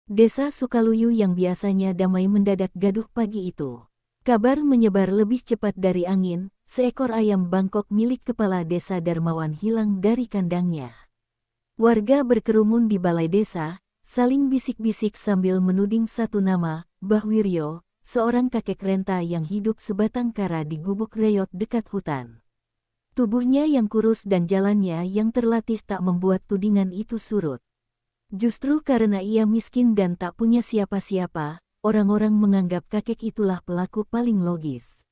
Desa Sukaluyu yang biasanya damai mendadak gaduh pagi itu. Kabar menyebar lebih cepat dari angin, seekor ayam Bangkok milik kepala desa Darmawan hilang dari kandangnya. Warga berkerumun di balai desa, saling bisik-bisik sambil menuding satu nama, Mbah Wiryo, seorang kakek renta yang hidup sebatang kara di gubuk reyot dekat hutan. Tubuhnya yang kurus dan jalannya yang terlatih tak membuat tudingan itu surut. Justru karena ia miskin dan tak punya siapa-siapa, orang-orang menganggap kakek itulah pelaku paling logis.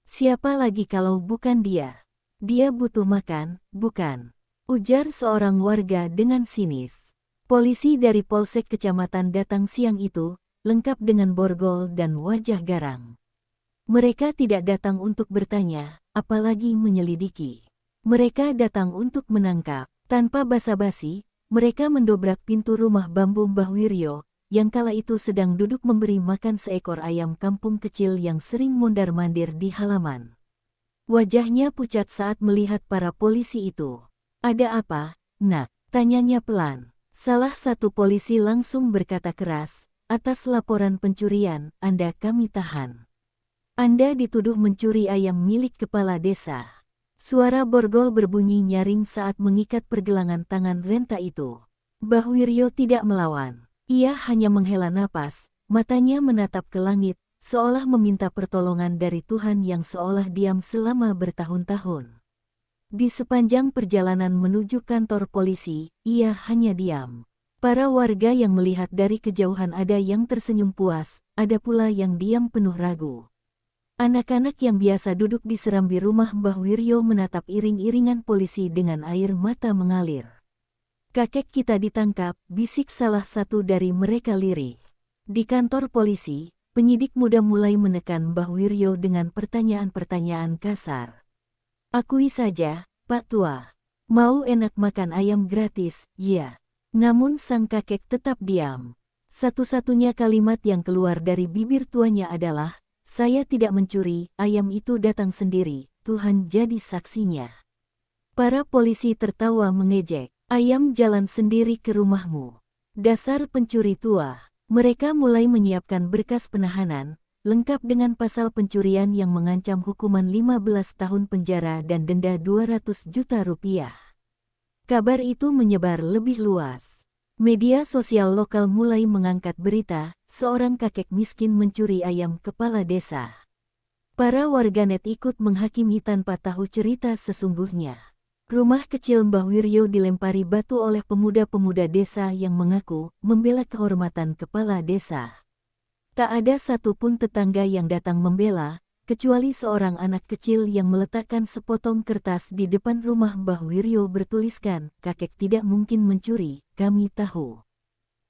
Siapa lagi kalau bukan dia? Dia butuh makan, bukan? Ujar seorang warga dengan sinis. Polisi dari Polsek Kecamatan datang siang itu, lengkap dengan borgol dan wajah garang. Mereka tidak datang untuk bertanya, apalagi menyelidiki. Mereka datang untuk menangkap. Tanpa basa-basi, mereka mendobrak pintu rumah bambu Mbah Wiryo, yang kala itu sedang duduk memberi makan seekor ayam kampung kecil yang sering mondar-mandir di halaman. Wajahnya pucat saat melihat para polisi itu. "Ada apa, nak?" tanyanya pelan. Salah satu polisi langsung berkata keras, "Atas laporan pencurian, Anda kami tahan. Anda dituduh mencuri ayam milik kepala desa." Suara borgol berbunyi nyaring saat mengikat pergelangan tangan renta itu. Mbah Wiryo tidak melawan. Ia hanya menghela napas, matanya menatap ke langit, seolah meminta pertolongan dari Tuhan yang seolah diam selama bertahun-tahun. Di sepanjang perjalanan menuju kantor polisi, ia hanya diam. Para warga yang melihat dari kejauhan ada yang tersenyum puas, ada pula yang diam penuh ragu. Anak-anak yang biasa duduk di serambi rumah Mbah Wiryo menatap iring-iringan polisi dengan air mata mengalir. "Kakek kita ditangkap," bisik salah satu dari mereka lirih. Di kantor polisi, penyidik muda mulai menekan Mbah Wiryo dengan pertanyaan-pertanyaan kasar. "Akui saja, Pak Tua. Mau enak makan ayam gratis, ya?" Namun sang kakek tetap diam. Satu-satunya kalimat yang keluar dari bibir tuanya adalah, "Saya tidak mencuri, ayam itu datang sendiri, Tuhan jadi saksinya." Para polisi tertawa mengejek. "Ayam jalan sendiri ke rumahmu. Dasar pencuri tua." Mereka mulai menyiapkan berkas penahanan, lengkap dengan pasal pencurian yang mengancam hukuman 15 tahun penjara dan denda 200 juta rupiah. Kabar itu menyebar lebih luas. Media sosial lokal mulai mengangkat berita, seorang kakek miskin mencuri ayam kepala desa. Para warganet ikut menghakimi tanpa tahu cerita sesungguhnya. Rumah kecil Mbah Wiryo dilempari batu oleh pemuda-pemuda desa yang mengaku membela kehormatan kepala desa. Tak ada satupun tetangga yang datang membela, kecuali seorang anak kecil yang meletakkan sepotong kertas di depan rumah Mbah Wiryo bertuliskan, "Kakek tidak mungkin mencuri, kami tahu."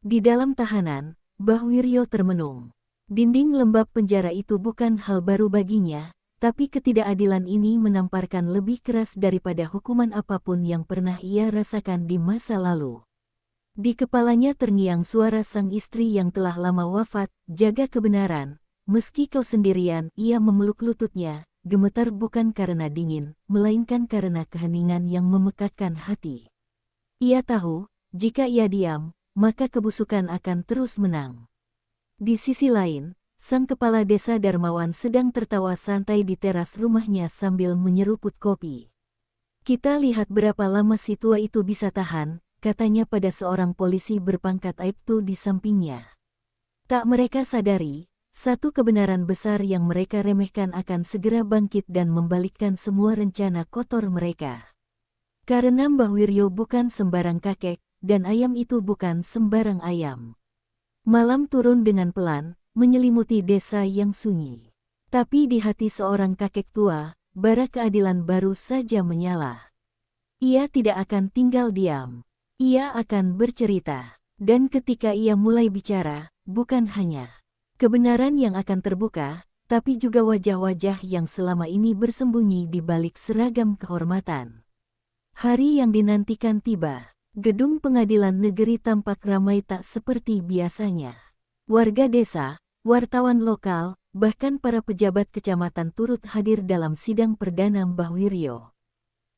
Di dalam tahanan, Mbah Wiryo termenung. Dinding lembab penjara itu bukan hal baru baginya, tapi ketidakadilan ini menamparkan lebih keras daripada hukuman apapun yang pernah ia rasakan di masa lalu. Di kepalanya terngiang suara sang istri yang telah lama wafat, "Jaga kebenaran. Meski kau sendirian," ia memeluk lututnya, gemetar bukan karena dingin, melainkan karena keheningan yang memekakkan hati. Ia tahu, jika ia diam, maka kebusukan akan terus menang. Di sisi lain, sang kepala desa Darmawan sedang tertawa santai di teras rumahnya sambil menyeruput kopi. "Kita lihat berapa lama si tua itu bisa tahan," katanya pada seorang polisi berpangkat Aibtu di sampingnya. Tak mereka sadari, satu kebenaran besar yang mereka remehkan akan segera bangkit dan membalikkan semua rencana kotor mereka. Karena Mbah Wiryo bukan sembarang kakek, dan ayam itu bukan sembarang ayam. Malam turun dengan pelan, menyelimuti desa yang sunyi. Tapi di hati seorang kakek tua, bara keadilan baru saja menyala. Ia tidak akan tinggal diam. Ia akan bercerita. Dan ketika ia mulai bicara, bukan hanya kebenaran yang akan terbuka, tapi juga wajah-wajah yang selama ini bersembunyi di balik seragam kehormatan. Hari yang dinantikan tiba. Gedung pengadilan negeri tampak ramai tak seperti biasanya. Warga desa, wartawan lokal, bahkan para pejabat kecamatan turut hadir dalam sidang perdana Mbah Wiryo.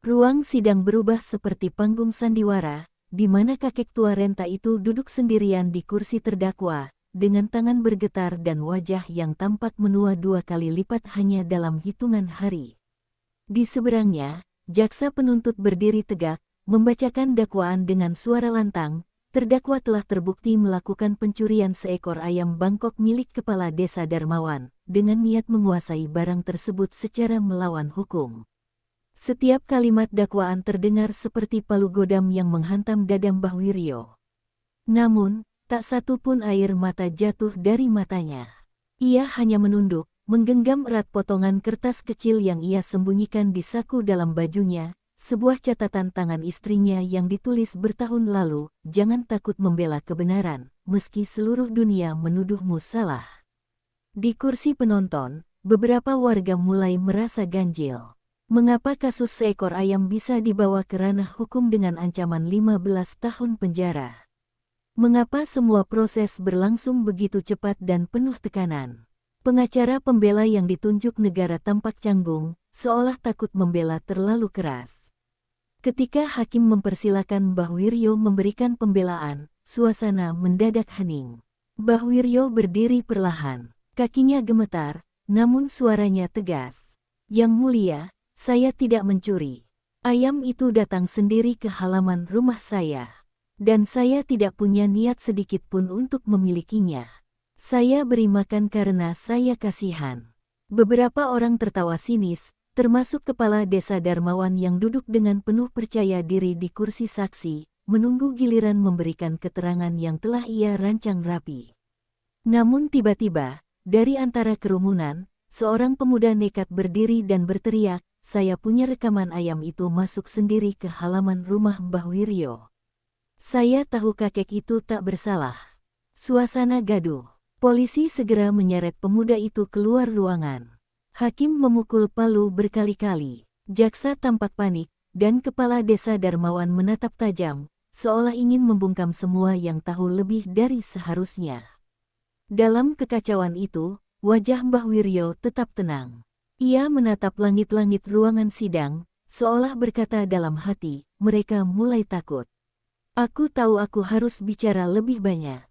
Ruang sidang berubah seperti panggung sandiwara, di mana kakek tua renta itu duduk sendirian di kursi terdakwa, dengan tangan bergetar dan wajah yang tampak menua 2 kali lipat hanya dalam hitungan hari. Di seberangnya, jaksa penuntut berdiri tegak, membacakan dakwaan dengan suara lantang. Terdakwa telah terbukti melakukan pencurian seekor ayam Bangkok milik Kepala Desa Darmawan, dengan niat menguasai barang tersebut secara melawan hukum. Setiap kalimat dakwaan terdengar seperti palu godam yang menghantam dada Mbah Wiryo. Namun, tak satu pun air mata jatuh dari matanya. Ia hanya menunduk, menggenggam erat potongan kertas kecil yang ia sembunyikan di saku dalam bajunya, sebuah catatan tangan istrinya yang ditulis bertahun lalu, "Jangan takut membela kebenaran, meski seluruh dunia menuduhmu salah." Di kursi penonton, beberapa warga mulai merasa ganjil. Mengapa kasus seekor ayam bisa dibawa ke ranah hukum dengan ancaman 15 tahun penjara? Mengapa semua proses berlangsung begitu cepat dan penuh tekanan? Pengacara pembela yang ditunjuk negara tampak canggung, seolah takut membela terlalu keras. Ketika hakim mempersilakan Mbah Wiryo memberikan pembelaan, suasana mendadak hening. Mbah Wiryo berdiri perlahan, kakinya gemetar, namun suaranya tegas. "Yang mulia, saya tidak mencuri. Ayam itu datang sendiri ke halaman rumah saya. Dan saya tidak punya niat sedikit pun untuk memilikinya. Saya beri makan karena saya kasihan." Beberapa orang tertawa sinis, termasuk Kepala Desa Darmawan yang duduk dengan penuh percaya diri di kursi saksi, menunggu giliran memberikan keterangan yang telah ia rancang rapi. Namun tiba-tiba, dari antara kerumunan, seorang pemuda nekat berdiri dan berteriak, "Saya punya rekaman ayam itu masuk sendiri ke halaman rumah Mbah Wiryo. Saya tahu kakek itu tak bersalah." Suasana gaduh. Polisi segera menyeret pemuda itu keluar ruangan. Hakim memukul palu berkali-kali. Jaksa tampak panik, dan Kepala Desa Darmawan menatap tajam, seolah ingin membungkam semua yang tahu lebih dari seharusnya. Dalam kekacauan itu, wajah Mbah Wiryo tetap tenang. Ia menatap langit-langit ruangan sidang, seolah berkata dalam hati, "Mereka mulai takut. Aku tahu aku harus bicara lebih banyak."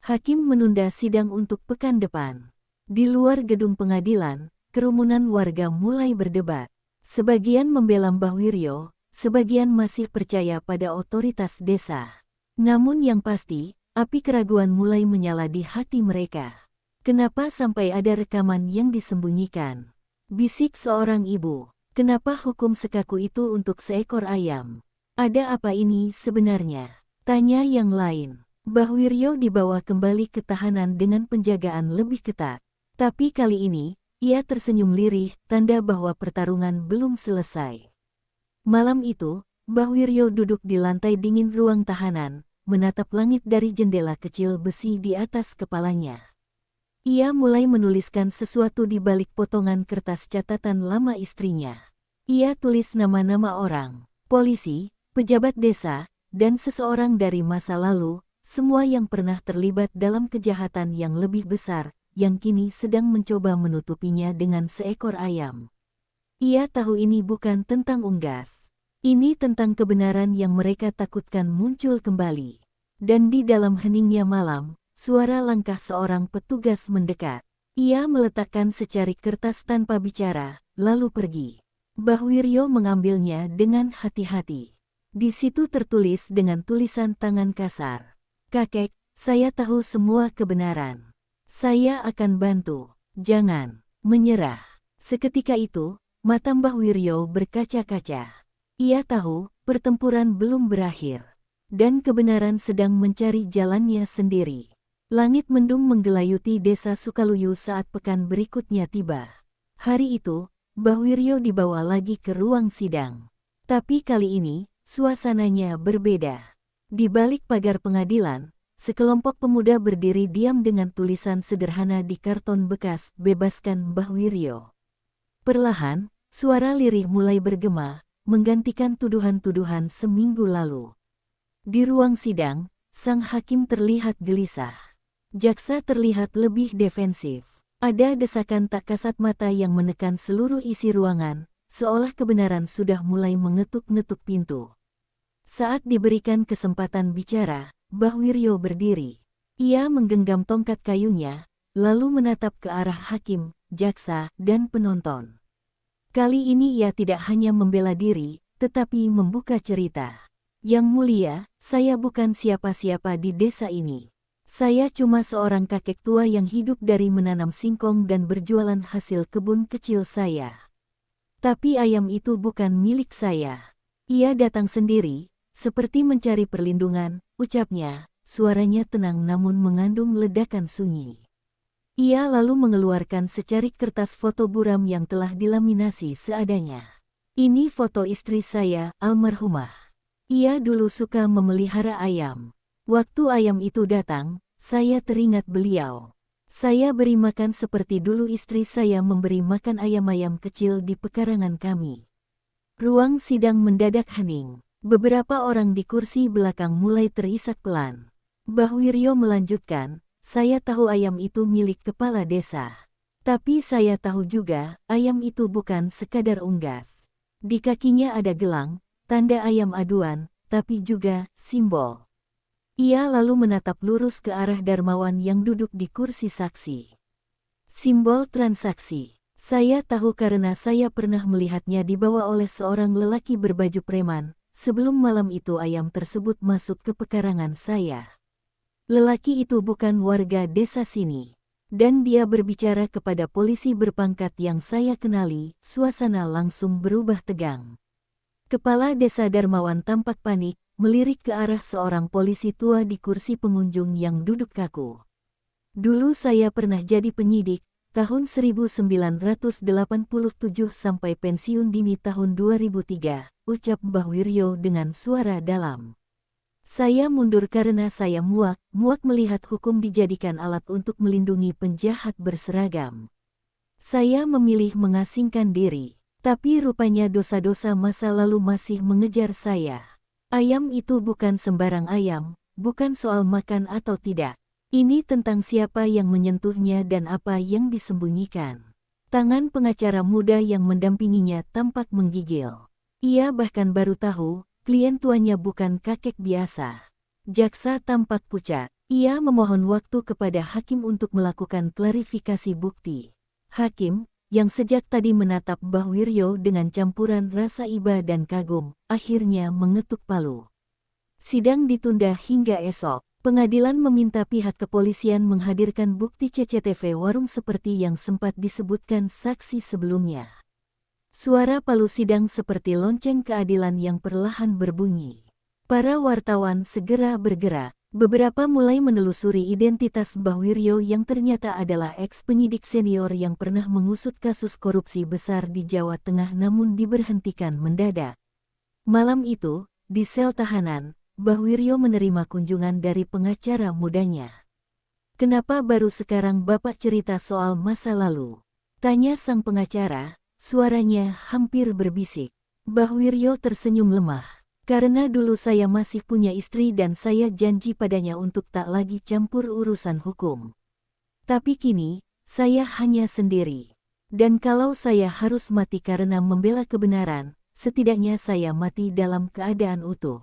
Hakim menunda sidang untuk pekan depan. Di luar gedung pengadilan, kerumunan warga mulai berdebat. Sebagian membela Mbah Wiryo, sebagian masih percaya pada otoritas desa. Namun yang pasti, api keraguan mulai menyala di hati mereka. "Kenapa sampai ada rekaman yang disembunyikan?" bisik seorang ibu. "Kenapa hukum sekaku itu untuk seekor ayam? Ada apa ini sebenarnya?" tanya yang lain. Mbah Wiryo dibawa kembali ke tahanan dengan penjagaan lebih ketat. Tapi kali ini, ia tersenyum lirih, tanda bahwa pertarungan belum selesai. Malam itu, Mbah Wiryo duduk di lantai dingin ruang tahanan, menatap langit dari jendela kecil besi di atas kepalanya. Ia mulai menuliskan sesuatu di balik potongan kertas catatan lama istrinya. Ia tulis nama-nama orang, polisi, pejabat desa, dan seseorang dari masa lalu, semua yang pernah terlibat dalam kejahatan yang lebih besar, yang kini sedang mencoba menutupinya dengan seekor ayam. Ia tahu ini bukan tentang unggas. Ini tentang kebenaran yang mereka takutkan muncul kembali. Dan di dalam heningnya malam, suara langkah seorang petugas mendekat. Ia meletakkan secarik kertas tanpa bicara, lalu pergi. Mbah Wiryo mengambilnya dengan hati-hati. Di situ tertulis dengan tulisan tangan kasar, "Kakek, saya tahu semua kebenaran. Saya akan bantu. Jangan menyerah." Seketika itu, mata Mbah Wiryo berkaca-kaca. Ia tahu pertempuran belum berakhir, dan kebenaran sedang mencari jalannya sendiri. Langit mendung menggelayuti desa Sukaluyu saat pekan berikutnya tiba. Hari itu, Mbah Wiryo dibawa lagi ke ruang sidang. Tapi kali ini, suasananya berbeda. Di balik pagar pengadilan, sekelompok pemuda berdiri diam dengan tulisan sederhana di karton bekas, "Bebaskan Mbah Wiryo." Perlahan, suara lirih mulai bergema, menggantikan tuduhan-tuduhan seminggu lalu. Di ruang sidang, sang hakim terlihat gelisah. Jaksa terlihat lebih defensif. Ada desakan tak kasat mata yang menekan seluruh isi ruangan, seolah kebenaran sudah mulai mengetuk-ngetuk pintu. Saat diberikan kesempatan bicara, Mbah Wiryo berdiri. Ia menggenggam tongkat kayunya, lalu menatap ke arah hakim, jaksa, dan penonton. Kali ini ia tidak hanya membela diri, tetapi membuka cerita. Yang mulia, saya bukan siapa-siapa di desa ini. Saya cuma seorang kakek tua yang hidup dari menanam singkong dan berjualan hasil kebun kecil saya. Tapi ayam itu bukan milik saya. Ia datang sendiri, seperti mencari perlindungan, ucapnya, suaranya tenang namun mengandung ledakan sunyi. Ia lalu mengeluarkan secarik kertas foto buram yang telah dilaminasi seadanya. Ini foto istri saya, almarhumah. Ia dulu suka memelihara ayam. Waktu ayam itu datang, saya teringat beliau. Saya beri makan seperti dulu istri saya memberi makan ayam-ayam kecil di pekarangan kami. Ruang sidang mendadak hening. Beberapa orang di kursi belakang mulai terisak pelan. Mbah Wiryo melanjutkan, saya tahu ayam itu milik kepala desa. Tapi saya tahu juga, ayam itu bukan sekadar unggas. Di kakinya ada gelang, tanda ayam aduan, tapi juga simbol. Ia lalu menatap lurus ke arah Darmawan yang duduk di kursi saksi. Simbol transaksi. Saya tahu karena saya pernah melihatnya dibawa oleh seorang lelaki berbaju preman, sebelum malam itu ayam tersebut masuk ke pekarangan saya. Lelaki itu bukan warga desa sini. Dan dia berbicara kepada polisi berpangkat yang saya kenali, suasana langsung berubah tegang. Kepala Desa Darmawan tampak panik, melirik ke arah seorang polisi tua di kursi pengunjung yang duduk kaku. Dulu saya pernah jadi penyidik, tahun 1987 sampai pensiun dini tahun 2003, ucap Mbah Wiryo dengan suara dalam. Saya mundur karena saya muak melihat hukum dijadikan alat untuk melindungi penjahat berseragam. Saya memilih mengasingkan diri. Tapi rupanya dosa-dosa masa lalu masih mengejar saya. Ayam itu bukan sembarang ayam, bukan soal makan atau tidak. Ini tentang siapa yang menyentuhnya dan apa yang disembunyikan. Tangan pengacara muda yang mendampinginya tampak menggigil. Ia bahkan baru tahu, klien tuanya bukan kakek biasa. Jaksa tampak pucat. Ia memohon waktu kepada hakim untuk melakukan klarifikasi bukti. Hakim, yang sejak tadi menatap Mbah Wiryo dengan campuran rasa iba dan kagum, akhirnya mengetuk palu. Sidang ditunda hingga esok. Pengadilan meminta pihak kepolisian menghadirkan bukti CCTV warung seperti yang sempat disebutkan saksi sebelumnya. Suara palu sidang seperti lonceng keadilan yang perlahan berbunyi. Para wartawan segera bergerak. Beberapa mulai menelusuri identitas Mbah Wiryo yang ternyata adalah eks-penyidik senior yang pernah mengusut kasus korupsi besar di Jawa Tengah namun diberhentikan mendadak. Malam itu, di sel tahanan, Mbah Wiryo menerima kunjungan dari pengacara mudanya. "Kenapa baru sekarang Bapak cerita soal masa lalu?" tanya sang pengacara, suaranya hampir berbisik. Mbah Wiryo tersenyum lemah. "Karena dulu saya masih punya istri dan saya janji padanya untuk tak lagi campur urusan hukum. Tapi kini, saya hanya sendiri. Dan kalau saya harus mati karena membela kebenaran, setidaknya saya mati dalam keadaan utuh."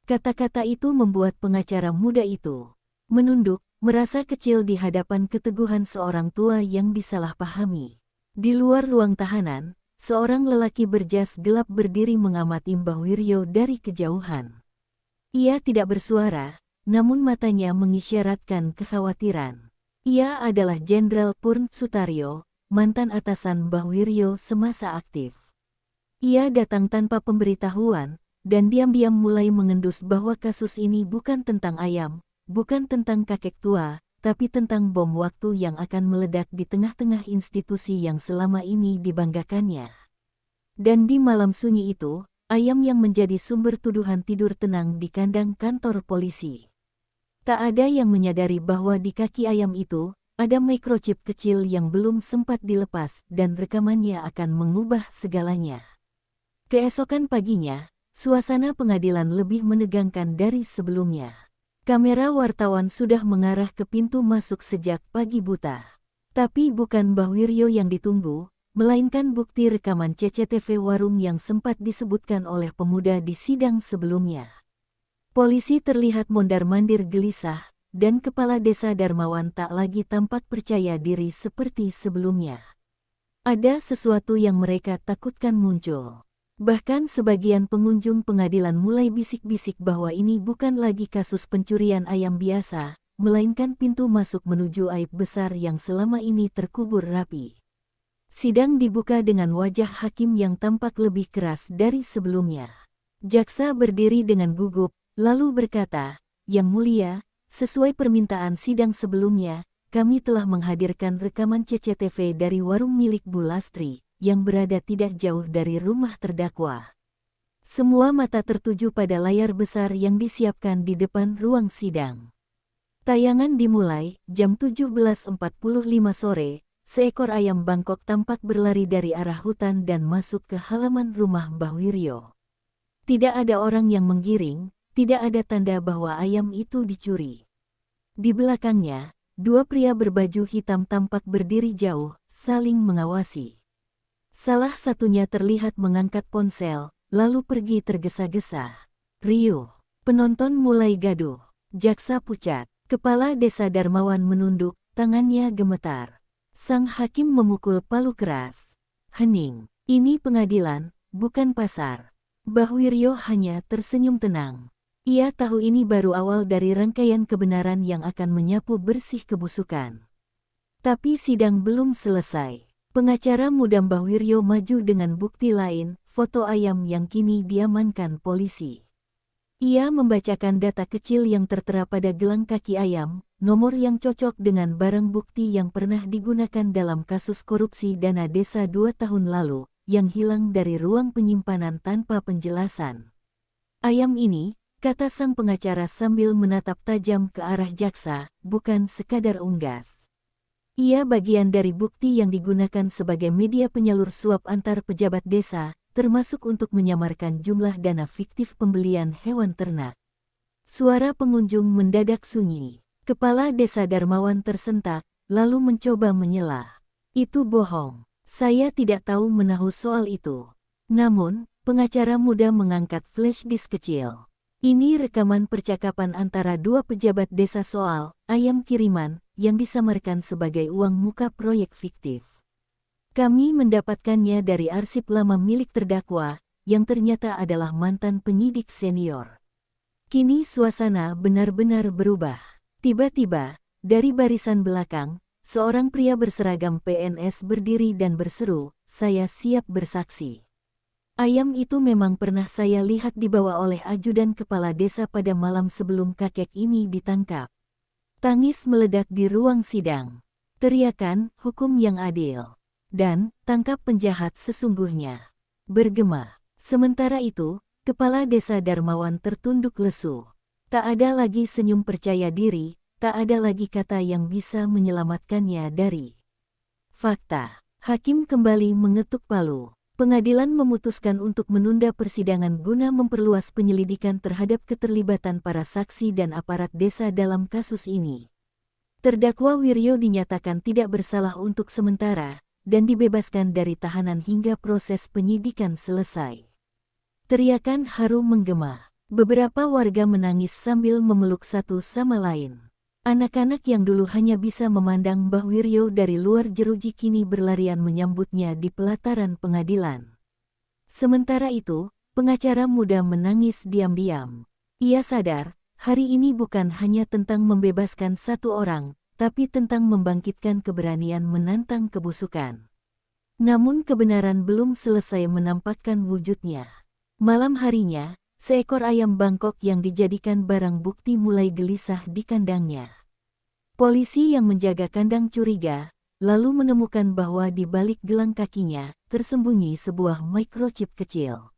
Kata-kata itu membuat pengacara muda itu menunduk, merasa kecil di hadapan keteguhan seorang tua yang disalahpahami. Di luar ruang tahanan, seorang lelaki berjas gelap berdiri mengamati Mbah Wiryo dari kejauhan. Ia tidak bersuara, namun matanya mengisyaratkan kekhawatiran. Ia adalah Jenderal Purn Sutaryo, mantan atasan Mbah Wiryo semasa aktif. Ia datang tanpa pemberitahuan, dan diam-diam mulai mengendus bahwa kasus ini bukan tentang ayam, bukan tentang kakek tua, tapi tentang bom waktu yang akan meledak di tengah-tengah institusi yang selama ini dibanggakannya. Dan di malam sunyi itu, ayam yang menjadi sumber tuduhan tidur tenang di kandang kantor polisi. Tak ada yang menyadari bahwa di kaki ayam itu, ada microchip kecil yang belum sempat dilepas dan rekamannya akan mengubah segalanya. Keesokan paginya, suasana pengadilan lebih menegangkan dari sebelumnya. Kamera wartawan sudah mengarah ke pintu masuk sejak pagi buta. Tapi bukan Mbah Wiryo yang ditunggu, melainkan bukti rekaman CCTV warung yang sempat disebutkan oleh pemuda di sidang sebelumnya. Polisi terlihat mondar-mandir gelisah, dan Kepala Desa Darmawan tak lagi tampak percaya diri seperti sebelumnya. Ada sesuatu yang mereka takutkan muncul. Bahkan sebagian pengunjung pengadilan mulai bisik-bisik bahwa ini bukan lagi kasus pencurian ayam biasa, melainkan pintu masuk menuju aib besar yang selama ini terkubur rapi. Sidang dibuka dengan wajah hakim yang tampak lebih keras dari sebelumnya. Jaksa berdiri dengan gugup, lalu berkata, "Yang Mulia, sesuai permintaan sidang sebelumnya, kami telah menghadirkan rekaman CCTV dari warung milik Bu Lastri, yang berada tidak jauh dari rumah terdakwa." Semua mata tertuju pada layar besar yang disiapkan di depan ruang sidang. Tayangan dimulai, jam 17.45 sore, seekor ayam Bangkok tampak berlari dari arah hutan dan masuk ke halaman rumah Mbah Wiryo. Tidak ada orang yang menggiring, tidak ada tanda bahwa ayam itu dicuri. Di belakangnya, dua pria berbaju hitam tampak berdiri jauh, saling mengawasi. Salah satunya terlihat mengangkat ponsel, lalu pergi tergesa-gesa. Riuh. Penonton mulai gaduh. Jaksa pucat. Kepala Desa Darmawan menunduk, tangannya gemetar. Sang hakim memukul palu keras. "Hening. Ini pengadilan, bukan pasar." Mbah Wiryo hanya tersenyum tenang. Ia tahu ini baru awal dari rangkaian kebenaran yang akan menyapu bersih kebusukan. Tapi sidang belum selesai. Pengacara muda Mbah Wiryo maju dengan bukti lain, foto ayam yang kini diamankan polisi. Ia membacakan data kecil yang tertera pada gelang kaki ayam, nomor yang cocok dengan barang bukti yang pernah digunakan dalam kasus korupsi dana desa 2 tahun lalu, yang hilang dari ruang penyimpanan tanpa penjelasan. "Ayam ini," kata sang pengacara sambil menatap tajam ke arah jaksa, "bukan sekadar unggas. Ia bagian dari bukti yang digunakan sebagai media penyalur suap antar pejabat desa, termasuk untuk menyamarkan jumlah dana fiktif pembelian hewan ternak." Suara pengunjung mendadak sunyi. Kepala Desa Darmawan tersentak, lalu mencoba menyela. "Itu bohong. Saya tidak tahu menahu soal itu." Namun, pengacara muda mengangkat flash disk kecil. "Ini rekaman percakapan antara dua pejabat desa soal ayam kiriman yang disamarkan sebagai uang muka proyek fiktif. Kami mendapatkannya dari arsip lama milik terdakwa, yang ternyata adalah mantan penyidik senior." Kini suasana benar-benar berubah. Tiba-tiba, dari barisan belakang, seorang pria berseragam PNS berdiri dan berseru, "Saya siap bersaksi. Ayam itu memang pernah saya lihat dibawa oleh ajudan kepala desa pada malam sebelum kakek ini ditangkap." Tangis meledak di ruang sidang. Teriakan, "Hukum yang adil!" dan "Tangkap penjahat sesungguhnya!" bergema. Sementara itu, Kepala Desa Darmawan tertunduk lesu. Tak ada lagi senyum percaya diri, tak ada lagi kata yang bisa menyelamatkannya dari fakta. Hakim kembali mengetuk palu. Pengadilan memutuskan untuk menunda persidangan guna memperluas penyelidikan terhadap keterlibatan para saksi dan aparat desa dalam kasus ini. Terdakwa Wiryo dinyatakan tidak bersalah untuk sementara, dan dibebaskan dari tahanan hingga proses penyidikan selesai. Teriakan haru menggema. Beberapa warga menangis sambil memeluk satu sama lain. Anak-anak yang dulu hanya bisa memandang Mbah Wiryo dari luar jeruji kini berlarian menyambutnya di pelataran pengadilan. Sementara itu, pengacara muda menangis diam-diam. Ia sadar, hari ini bukan hanya tentang membebaskan satu orang, tapi tentang membangkitkan keberanian menantang kebusukan. Namun kebenaran belum selesai menampakkan wujudnya. Malam harinya, seekor ayam Bangkok yang dijadikan barang bukti mulai gelisah di kandangnya. Polisi yang menjaga kandang curiga, lalu menemukan bahwa di balik gelang kakinya, tersembunyi sebuah microchip kecil.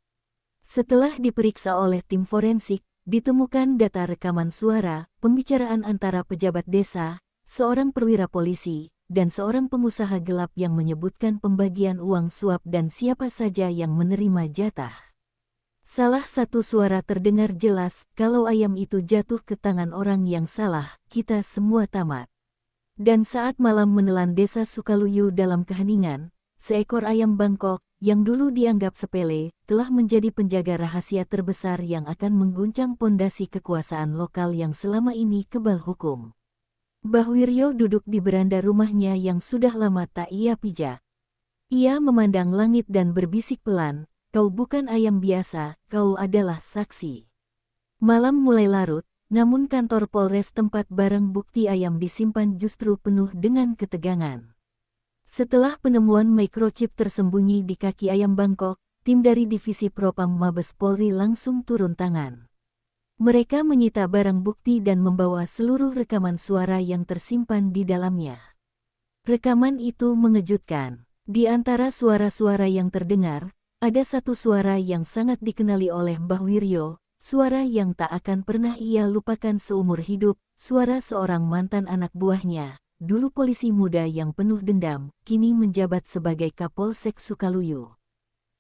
Setelah diperiksa oleh tim forensik, ditemukan data rekaman suara, pembicaraan antara pejabat desa, seorang perwira polisi, dan seorang pengusaha gelap yang menyebutkan pembagian uang suap dan siapa saja yang menerima jatah. Salah satu suara terdengar jelas, "Kalau ayam itu jatuh ke tangan orang yang salah, kita semua tamat." Dan saat malam menelan desa Sukaluyu dalam keheningan, seekor ayam Bangkok, yang dulu dianggap sepele, telah menjadi penjaga rahasia terbesar yang akan mengguncang pondasi kekuasaan lokal yang selama ini kebal hukum. Mbah Wiryo duduk di beranda rumahnya yang sudah lama tak ia pijak. Ia memandang langit dan berbisik pelan, "Kau bukan ayam biasa, kau adalah saksi." Malam mulai larut, namun kantor Polres tempat barang bukti ayam disimpan justru penuh dengan ketegangan. Setelah penemuan microchip tersembunyi di kaki ayam Bangkok, tim dari Divisi Propam Mabes Polri langsung turun tangan. Mereka menyita barang bukti dan membawa seluruh rekaman suara yang tersimpan di dalamnya. Rekaman itu mengejutkan. Di antara suara-suara yang terdengar, ada satu suara yang sangat dikenali oleh Mbah Wiryo, suara yang tak akan pernah ia lupakan seumur hidup, suara seorang mantan anak buahnya, dulu polisi muda yang penuh dendam, kini menjabat sebagai Kapolsek Sukaluyu.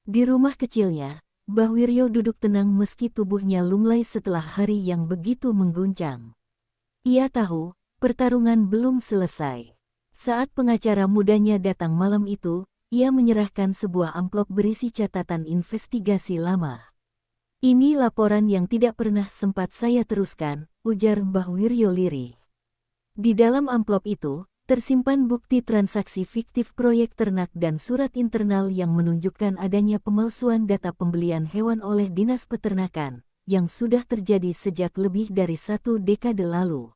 Di rumah kecilnya, Mbah Wiryo duduk tenang meski tubuhnya lunglai setelah hari yang begitu mengguncang. Ia tahu, pertarungan belum selesai. Saat pengacara mudanya datang malam itu, ia menyerahkan sebuah amplop berisi catatan investigasi lama. "Ini laporan yang tidak pernah sempat saya teruskan," ujar Mbah Wiryo lirih. Di dalam amplop itu, tersimpan bukti transaksi fiktif proyek ternak dan surat internal yang menunjukkan adanya pemalsuan data pembelian hewan oleh Dinas Peternakan, yang sudah terjadi sejak lebih dari 1 dekade lalu.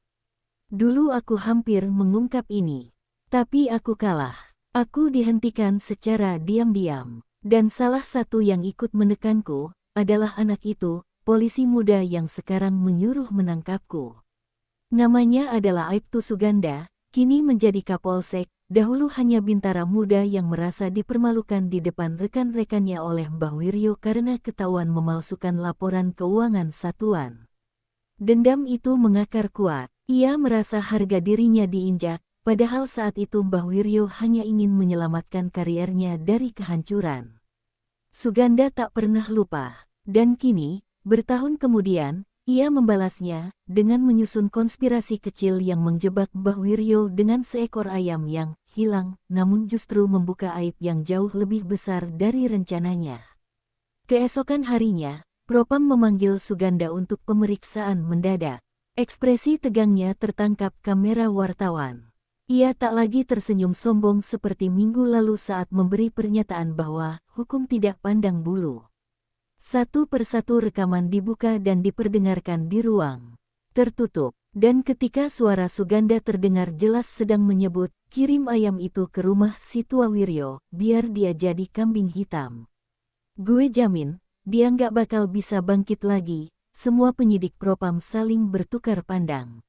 "Dulu aku hampir mengungkap ini. Tapi aku kalah. Aku dihentikan secara diam-diam. Dan salah satu yang ikut menekanku adalah anak itu, polisi muda yang sekarang menyuruh menangkapku. Namanya adalah Aibtu Suganda, kini menjadi Kapolsek, dahulu hanya bintara muda yang merasa dipermalukan di depan rekan-rekannya oleh Mbah Wiryo karena ketahuan memalsukan laporan keuangan satuan. Dendam itu mengakar kuat. Ia merasa harga dirinya diinjak, padahal saat itu Mbah Wiryo hanya ingin menyelamatkan kariernya dari kehancuran. Suganda tak pernah lupa, dan kini, bertahun kemudian, ia membalasnya dengan menyusun konspirasi kecil yang menjebak Mbah Wiryo dengan seekor ayam yang hilang, namun justru membuka aib yang jauh lebih besar dari rencananya. Keesokan harinya, Propam memanggil Suganda untuk pemeriksaan mendadak. Ekspresi tegangnya tertangkap kamera wartawan. Ia tak lagi tersenyum sombong seperti minggu lalu saat memberi pernyataan bahwa hukum tidak pandang bulu. Satu persatu rekaman dibuka dan diperdengarkan di ruang tertutup. Dan ketika suara Suganda terdengar jelas sedang menyebut, "Kirim ayam itu ke rumah si tua Wiryo, biar dia jadi kambing hitam. Gue jamin, dia nggak bakal bisa bangkit lagi." Semua penyidik Propam saling bertukar pandang.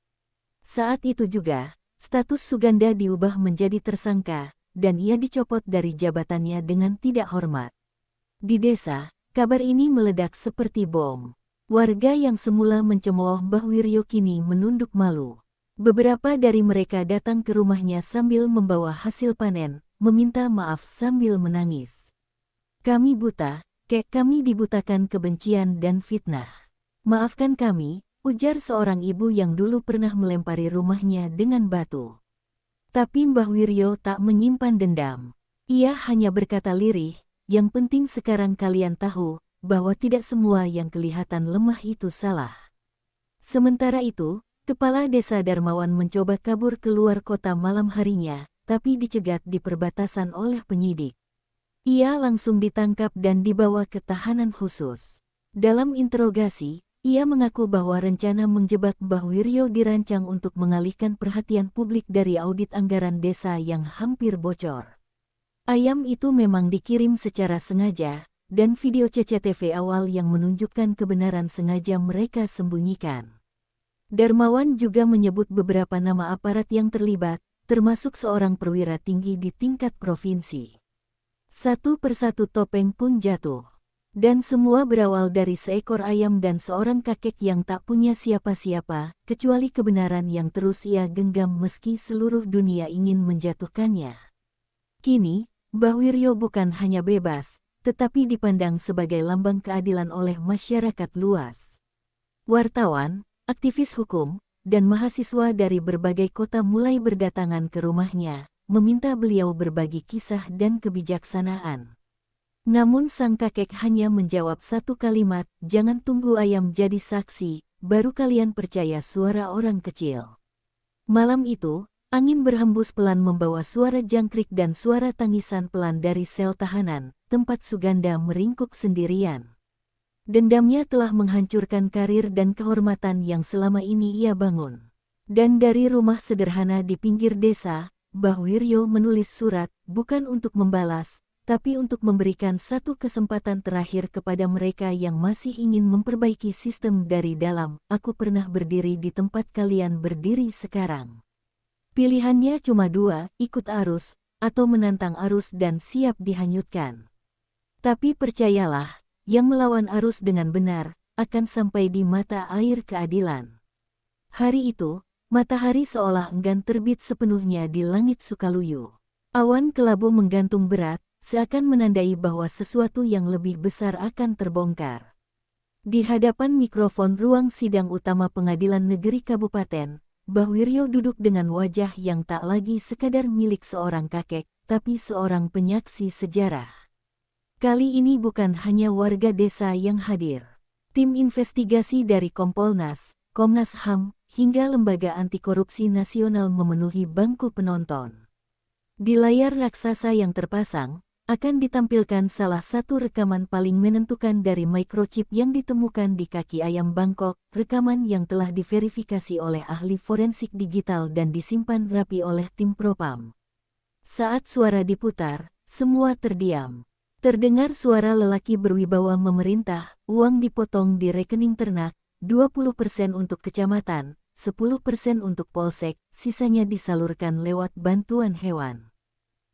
Saat itu juga, status Suganda diubah menjadi tersangka, dan ia dicopot dari jabatannya dengan tidak hormat. Di desa, kabar ini meledak seperti bom. Warga yang semula mencemooh Mbah Wiryo kini menunduk malu. Beberapa dari mereka datang ke rumahnya sambil membawa hasil panen, meminta maaf sambil menangis. "Kami buta, kek kami dibutakan kebencian dan fitnah. Maafkan kami," ujar seorang ibu yang dulu pernah melempari rumahnya dengan batu. Tapi Mbah Wiryo tak menyimpan dendam. Ia hanya berkata lirih, "Yang penting sekarang kalian tahu bahwa tidak semua yang kelihatan lemah itu salah." Sementara itu, Kepala Desa Darmawan mencoba kabur keluar kota malam harinya, tapi dicegat di perbatasan oleh penyidik. Ia langsung ditangkap dan dibawa ke tahanan khusus. Dalam interogasi, ia mengaku bahwa rencana menjebak Mbah Wiryo dirancang untuk mengalihkan perhatian publik dari audit anggaran desa yang hampir bocor. Ayam itu memang dikirim secara sengaja, dan video CCTV awal yang menunjukkan kebenaran sengaja mereka sembunyikan. Darmawan juga menyebut beberapa nama aparat yang terlibat, termasuk seorang perwira tinggi di tingkat provinsi. Satu persatu topeng pun jatuh. Dan semua berawal dari seekor ayam dan seorang kakek yang tak punya siapa-siapa, kecuali kebenaran yang terus ia genggam meski seluruh dunia ingin menjatuhkannya. Kini, Mbah Wiryo bukan hanya bebas, tetapi dipandang sebagai lambang keadilan oleh masyarakat luas. Wartawan, aktivis hukum, dan mahasiswa dari berbagai kota mulai berdatangan ke rumahnya, meminta beliau berbagi kisah dan kebijaksanaan. Namun sang kakek hanya menjawab satu kalimat, "Jangan tunggu ayam jadi saksi, baru kalian percaya suara orang kecil." Malam itu, angin berhembus pelan membawa suara jangkrik dan suara tangisan pelan dari sel tahanan, tempat Suganda meringkuk sendirian. Dendamnya telah menghancurkan karir dan kehormatan yang selama ini ia bangun. Dan dari rumah sederhana di pinggir desa, Mbah Wiryo menulis surat, bukan untuk membalas, tapi untuk memberikan satu kesempatan terakhir kepada mereka yang masih ingin memperbaiki sistem dari dalam. "Aku pernah berdiri di tempat kalian berdiri sekarang. Pilihannya cuma dua, ikut arus, atau menantang arus dan siap dihanyutkan. Tapi percayalah, yang melawan arus dengan benar, akan sampai di mata air keadilan." Hari itu, matahari seolah enggan terbit sepenuhnya di langit Sukaluyu. Awan kelabu menggantung berat, seakan menandai bahwa sesuatu yang lebih besar akan terbongkar. Di hadapan mikrofon ruang sidang utama Pengadilan Negeri Kabupaten, Mbah Wiryo duduk dengan wajah yang tak lagi sekadar milik seorang kakek, tapi seorang penyaksi sejarah. Kali ini bukan hanya warga desa yang hadir. Tim investigasi dari Kompolnas, Komnas HAM, hingga Lembaga Anti Korupsi Nasional memenuhi bangku penonton. Di layar raksasa yang terpasang, akan ditampilkan salah satu rekaman paling menentukan dari microchip yang ditemukan di kaki ayam Bangkok, rekaman yang telah diverifikasi oleh ahli forensik digital dan disimpan rapi oleh tim Propam. Saat suara diputar, semua terdiam. Terdengar suara lelaki berwibawa memerintah, "Uang dipotong di rekening ternak, 20% untuk kecamatan, 10% untuk polsek, sisanya disalurkan lewat bantuan hewan.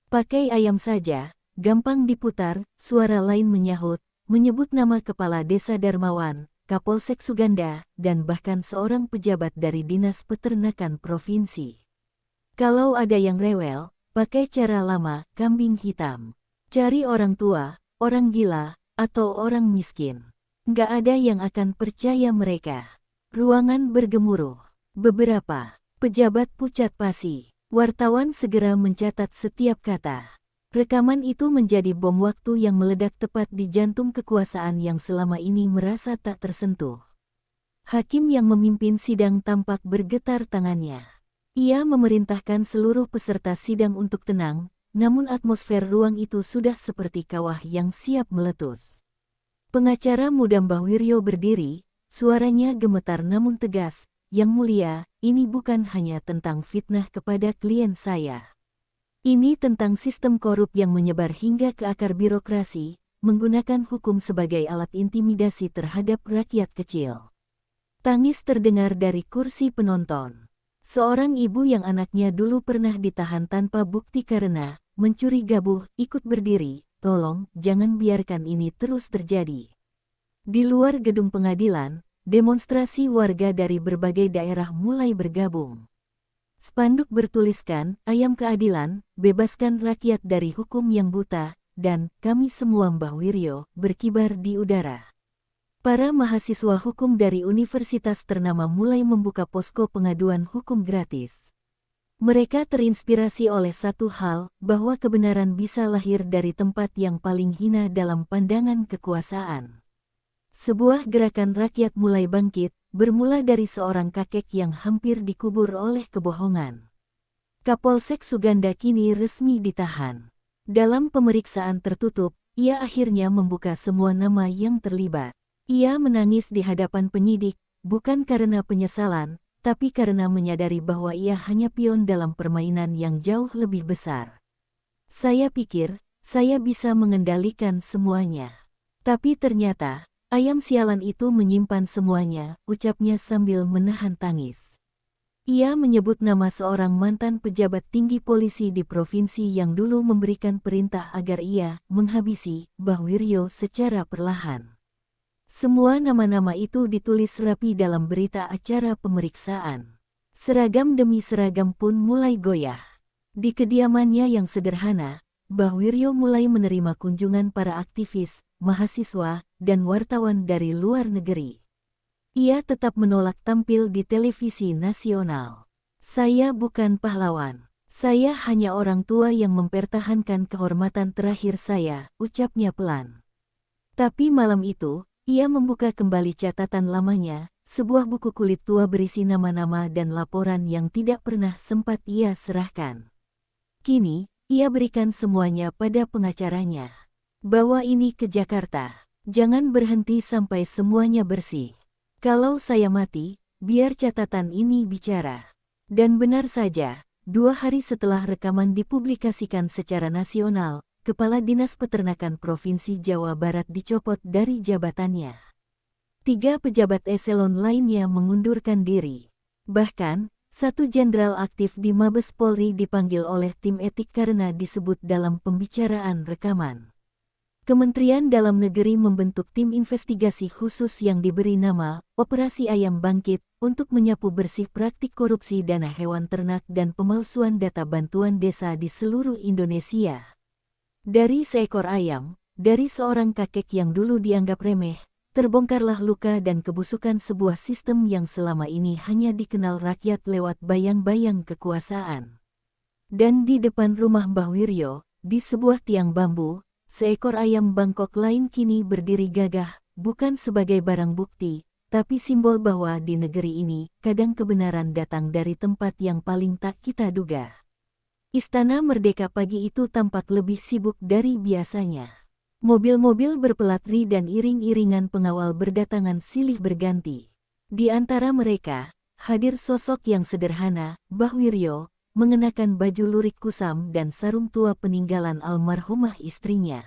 Pakai ayam saja, gampang diputar." Suara lain menyahut, menyebut nama Kepala Desa Darmawan, Kapolsek Suganda, dan bahkan seorang pejabat dari Dinas Peternakan Provinsi. "Kalau ada yang rewel, pakai cara lama, kambing hitam. Cari orang tua, orang gila, atau orang miskin. Nggak ada yang akan percaya mereka." Ruangan bergemuruh. Beberapa pejabat pucat pasi. Wartawan segera mencatat setiap kata. Rekaman itu menjadi bom waktu yang meledak tepat di jantung kekuasaan yang selama ini merasa tak tersentuh. Hakim yang memimpin sidang tampak bergetar tangannya. Ia memerintahkan seluruh peserta sidang untuk tenang, namun atmosfer ruang itu sudah seperti kawah yang siap meletus. Pengacara muda Mbah Wiryo berdiri, suaranya gemetar namun tegas, "Yang mulia, ini bukan hanya tentang fitnah kepada klien saya. Ini tentang sistem korup yang menyebar hingga ke akar birokrasi, menggunakan hukum sebagai alat intimidasi terhadap rakyat kecil." Tangis terdengar dari kursi penonton. Seorang ibu yang anaknya dulu pernah ditahan tanpa bukti karena mencuri gabuh ikut berdiri. "Tolong, jangan biarkan ini terus terjadi." Di luar gedung pengadilan, demonstrasi warga dari berbagai daerah mulai bergabung. Spanduk bertuliskan, "Ayam keadilan, bebaskan rakyat dari hukum yang buta," dan "Kami semua Mbah Wiryo," berkibar di udara. Para mahasiswa hukum dari universitas ternama mulai membuka posko pengaduan hukum gratis. Mereka terinspirasi oleh satu hal, bahwa kebenaran bisa lahir dari tempat yang paling hina dalam pandangan kekuasaan. Sebuah gerakan rakyat mulai bangkit, bermula dari seorang kakek yang hampir dikubur oleh kebohongan. Kapolsek Suganda kini resmi ditahan. Dalam pemeriksaan tertutup, ia akhirnya membuka semua nama yang terlibat. Ia menangis di hadapan penyidik, bukan karena penyesalan, tapi karena menyadari bahwa ia hanya pion dalam permainan yang jauh lebih besar. "Saya pikir, saya bisa mengendalikan semuanya. Tapi ternyata, ayam sialan itu menyimpan semuanya," ucapnya sambil menahan tangis. Ia menyebut nama seorang mantan pejabat tinggi polisi di provinsi yang dulu memberikan perintah agar ia menghabisi Mbah Wiryo secara perlahan. Semua nama-nama itu ditulis rapi dalam berita acara pemeriksaan. Seragam demi seragam pun mulai goyah. Di kediamannya yang sederhana, Mbah Wiryo mulai menerima kunjungan para aktivis, mahasiswa, dan wartawan dari luar negeri. Ia tetap menolak tampil di televisi nasional. "Saya bukan pahlawan. Saya hanya orang tua yang mempertahankan kehormatan terakhir saya, ucapnya pelan. Tapi malam itu, ia membuka kembali catatan lamanya, sebuah buku kulit tua berisi nama-nama dan laporan yang tidak pernah sempat ia serahkan. Kini, ia berikan semuanya pada pengacaranya. Bawa ini ke Jakarta. Jangan berhenti sampai semuanya bersih. Kalau saya mati, biar catatan ini bicara. Dan benar saja, 2 hari setelah rekaman dipublikasikan secara nasional, Kepala Dinas Peternakan Provinsi Jawa Barat dicopot dari jabatannya. 3 pejabat eselon lainnya mengundurkan diri. Bahkan, 1 jenderal aktif di Mabes Polri dipanggil oleh tim etik karena disebut dalam pembicaraan rekaman. Kementerian Dalam Negeri membentuk tim investigasi khusus yang diberi nama Operasi Ayam Bangkit untuk menyapu bersih praktik korupsi dana hewan ternak dan pemalsuan data bantuan desa di seluruh Indonesia. Dari seekor ayam, dari seorang kakek yang dulu dianggap remeh, terbongkarlah luka dan kebusukan sebuah sistem yang selama ini hanya dikenal rakyat lewat bayang-bayang kekuasaan. Dan di depan rumah Mbah Wiryo, di sebuah tiang bambu, seekor ayam Bangkok lain kini berdiri gagah, bukan sebagai barang bukti, tapi simbol bahwa di negeri ini, kadang kebenaran datang dari tempat yang paling tak kita duga. Istana Merdeka pagi itu tampak lebih sibuk dari biasanya. Mobil-mobil berpelatri dan iring-iringan pengawal berdatangan silih berganti. Di antara mereka, hadir sosok yang sederhana, Mbah Wiryo, mengenakan baju lurik kusam dan sarung tua peninggalan almarhumah istrinya.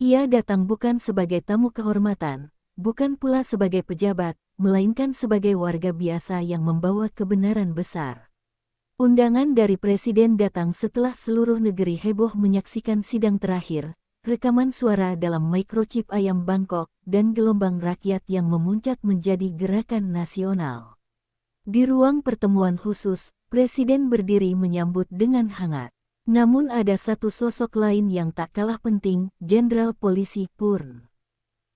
Ia datang bukan sebagai tamu kehormatan, bukan pula sebagai pejabat, melainkan sebagai warga biasa yang membawa kebenaran besar. Undangan dari Presiden datang setelah seluruh negeri heboh menyaksikan sidang terakhir, rekaman suara dalam microchip ayam Bangkok, dan gelombang rakyat yang memuncak menjadi gerakan nasional. Di ruang pertemuan khusus, Presiden berdiri menyambut dengan hangat. Namun ada satu sosok lain yang tak kalah penting, Jenderal Polisi Purn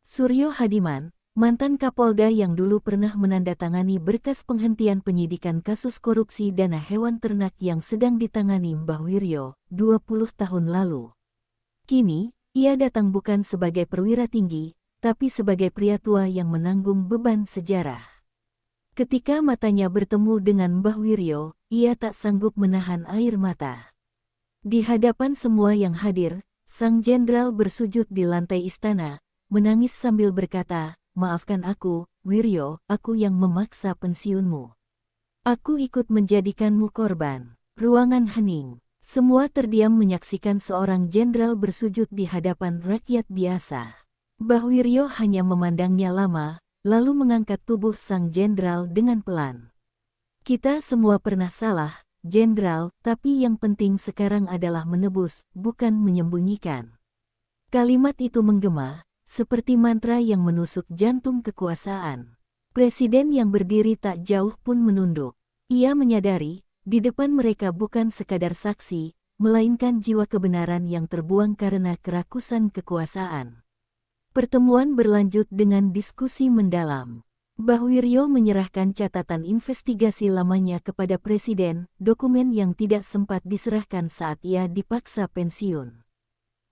Suryo Hadiman, mantan Kapolda yang dulu pernah menandatangani berkas penghentian penyidikan kasus korupsi dana hewan ternak yang sedang ditangani Mbah Wiryo, 20 tahun lalu. Kini, ia datang bukan sebagai perwira tinggi, tapi sebagai pria tua yang menanggung beban sejarah. Ketika matanya bertemu dengan Mbah Wiryo, ia tak sanggup menahan air mata. Di hadapan semua yang hadir, sang jenderal bersujud di lantai istana, menangis sambil berkata, "Maafkan aku, Wiryo, aku yang memaksa pensiunmu. Aku ikut menjadikanmu korban." Ruangan hening. Semua terdiam menyaksikan seorang jenderal bersujud di hadapan rakyat biasa. Mbah Wiryo hanya memandangnya lama, lalu mengangkat tubuh sang jenderal dengan pelan. "Kita semua pernah salah, Jenderal, tapi yang penting sekarang adalah menebus, bukan menyembunyikan." Kalimat itu menggema, seperti mantra yang menusuk jantung kekuasaan. Presiden yang berdiri tak jauh pun menunduk. Ia menyadari, di depan mereka bukan sekadar saksi, melainkan jiwa kebenaran yang terbuang karena kerakusan kekuasaan. Pertemuan berlanjut dengan diskusi mendalam. Mbah Wiryo menyerahkan catatan investigasi lamanya kepada Presiden, dokumen yang tidak sempat diserahkan saat ia dipaksa pensiun.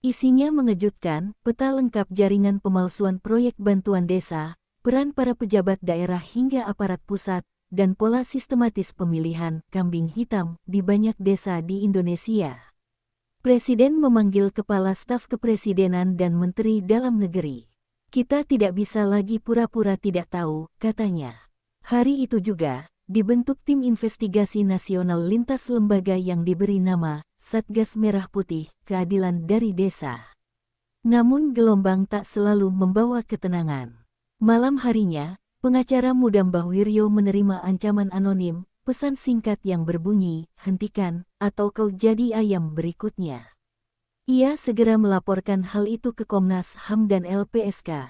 Isinya mengejutkan, peta lengkap jaringan pemalsuan proyek bantuan desa, peran para pejabat daerah hingga aparat pusat, dan pola sistematis pemilihan kambing hitam di banyak desa di Indonesia. Presiden memanggil Kepala Staf Kepresidenan dan Menteri Dalam Negeri. "Kita tidak bisa lagi pura-pura tidak tahu," katanya. Hari itu juga, dibentuk tim investigasi nasional lintas lembaga yang diberi nama Satgas Merah Putih, Keadilan dari Desa. Namun gelombang tak selalu membawa ketenangan. Malam harinya, pengacara muda Mbah Wiryo menerima ancaman anonim, pesan singkat yang berbunyi, "Hentikan, atau kau jadi ayam berikutnya." Ia segera melaporkan hal itu ke Komnas HAM dan LPSK.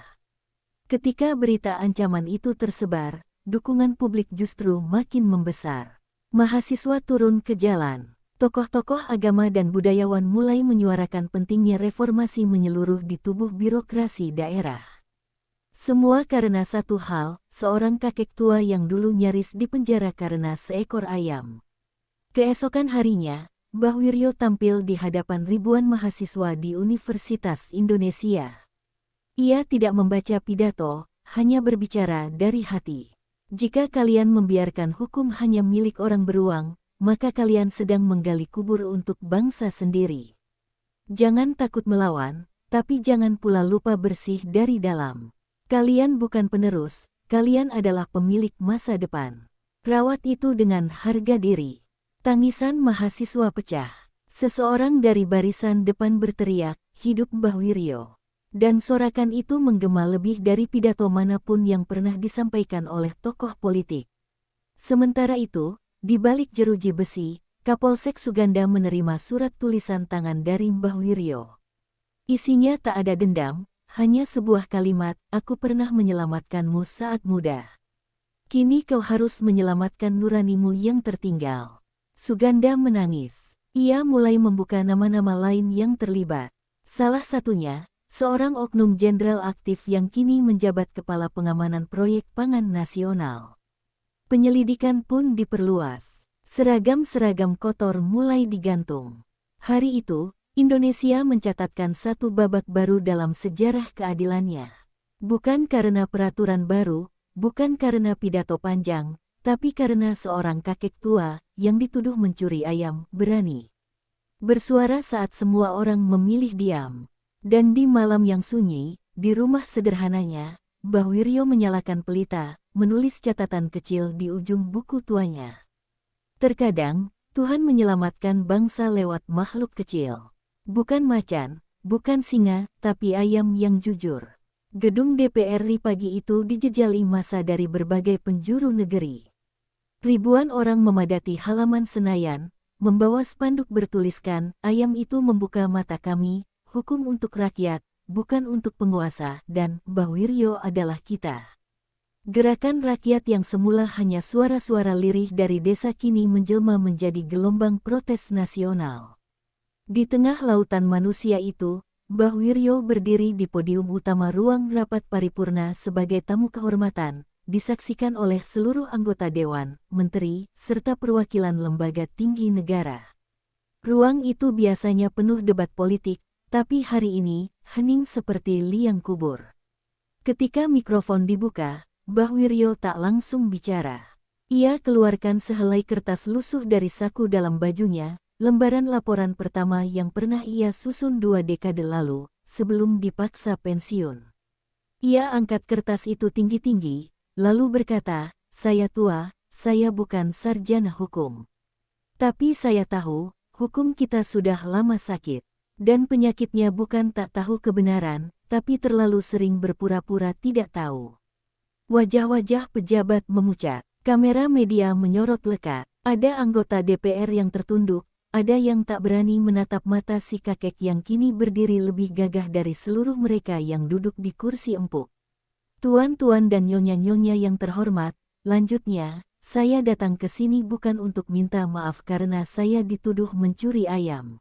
Ketika berita ancaman itu tersebar, dukungan publik justru makin membesar. Mahasiswa turun ke jalan. Tokoh-tokoh agama dan budayawan mulai menyuarakan pentingnya reformasi menyeluruh di tubuh birokrasi daerah. Semua karena satu hal, seorang kakek tua yang dulu nyaris dipenjara karena seekor ayam. Keesokan harinya, Mbah Wiryo tampil di hadapan ribuan mahasiswa di Universitas Indonesia. Ia tidak membaca pidato, hanya berbicara dari hati. Jika kalian membiarkan hukum hanya milik orang beruang, maka kalian sedang menggali kubur untuk bangsa sendiri. Jangan takut melawan, tapi jangan pula lupa bersih dari dalam. Kalian bukan penerus, kalian adalah pemilik masa depan. Rawat itu dengan harga diri. Tangisan mahasiswa pecah. Seseorang dari barisan depan berteriak, "Hidup Mbah Wiryo." Dan sorakan itu menggema lebih dari pidato manapun yang pernah disampaikan oleh tokoh politik. Sementara itu, di balik jeruji besi, Kapolsek Suganda menerima surat tulisan tangan dari Mbah Wiryo. Isinya tak ada dendam, hanya sebuah kalimat, "Aku pernah menyelamatkanmu saat muda. Kini kau harus menyelamatkan nuranimu yang tertinggal." Suganda menangis. Ia mulai membuka nama-nama lain yang terlibat. Salah satunya, seorang oknum jenderal aktif yang kini menjabat kepala pengamanan proyek pangan nasional. Penyelidikan pun diperluas. Seragam-seragam kotor mulai digantung. Hari itu, Indonesia mencatatkan satu babak baru dalam sejarah keadilannya. Bukan karena peraturan baru, bukan karena pidato panjang, tapi karena seorang kakek tua yang dituduh mencuri ayam berani bersuara saat semua orang memilih diam. Dan di malam yang sunyi, di rumah sederhananya, Mbah Wiryo menyalakan pelita, menulis catatan kecil di ujung buku tuanya. Terkadang, Tuhan menyelamatkan bangsa lewat makhluk kecil. Bukan macan, bukan singa, tapi ayam yang jujur. Gedung DPR RI pagi itu dijejali massa dari berbagai penjuru negeri. Ribuan orang memadati halaman Senayan, membawa spanduk bertuliskan, "Ayam itu membuka mata kami, hukum untuk rakyat, bukan untuk penguasa, dan Mbah Wiryo adalah kita." Gerakan rakyat yang semula hanya suara-suara lirih dari desa kini menjelma menjadi gelombang protes nasional. Di tengah lautan manusia itu, Mbah Wiryo berdiri di podium utama ruang rapat paripurna sebagai tamu kehormatan, disaksikan oleh seluruh anggota dewan, menteri, serta perwakilan lembaga tinggi negara. Ruang itu biasanya penuh debat politik, tapi hari ini, hening seperti liang kubur. Ketika mikrofon dibuka, Mbah Wiryo tak langsung bicara. Ia keluarkan sehelai kertas lusuh dari saku dalam bajunya, lembaran laporan pertama yang pernah ia susun 2 dekade lalu, sebelum dipaksa pensiun. Ia angkat kertas itu tinggi-tinggi, lalu berkata, "Saya tua, saya bukan sarjana hukum. Tapi saya tahu, hukum kita sudah lama sakit. Dan penyakitnya bukan tak tahu kebenaran, tapi terlalu sering berpura-pura tidak tahu." Wajah-wajah pejabat memucat. Kamera media menyorot lekat. Ada anggota DPR yang tertunduk, ada yang tak berani menatap mata si kakek yang kini berdiri lebih gagah dari seluruh mereka yang duduk di kursi empuk. "Tuan-tuan dan nyonya-nyonya yang terhormat," lanjutnya, "saya datang ke sini bukan untuk minta maaf karena saya dituduh mencuri ayam.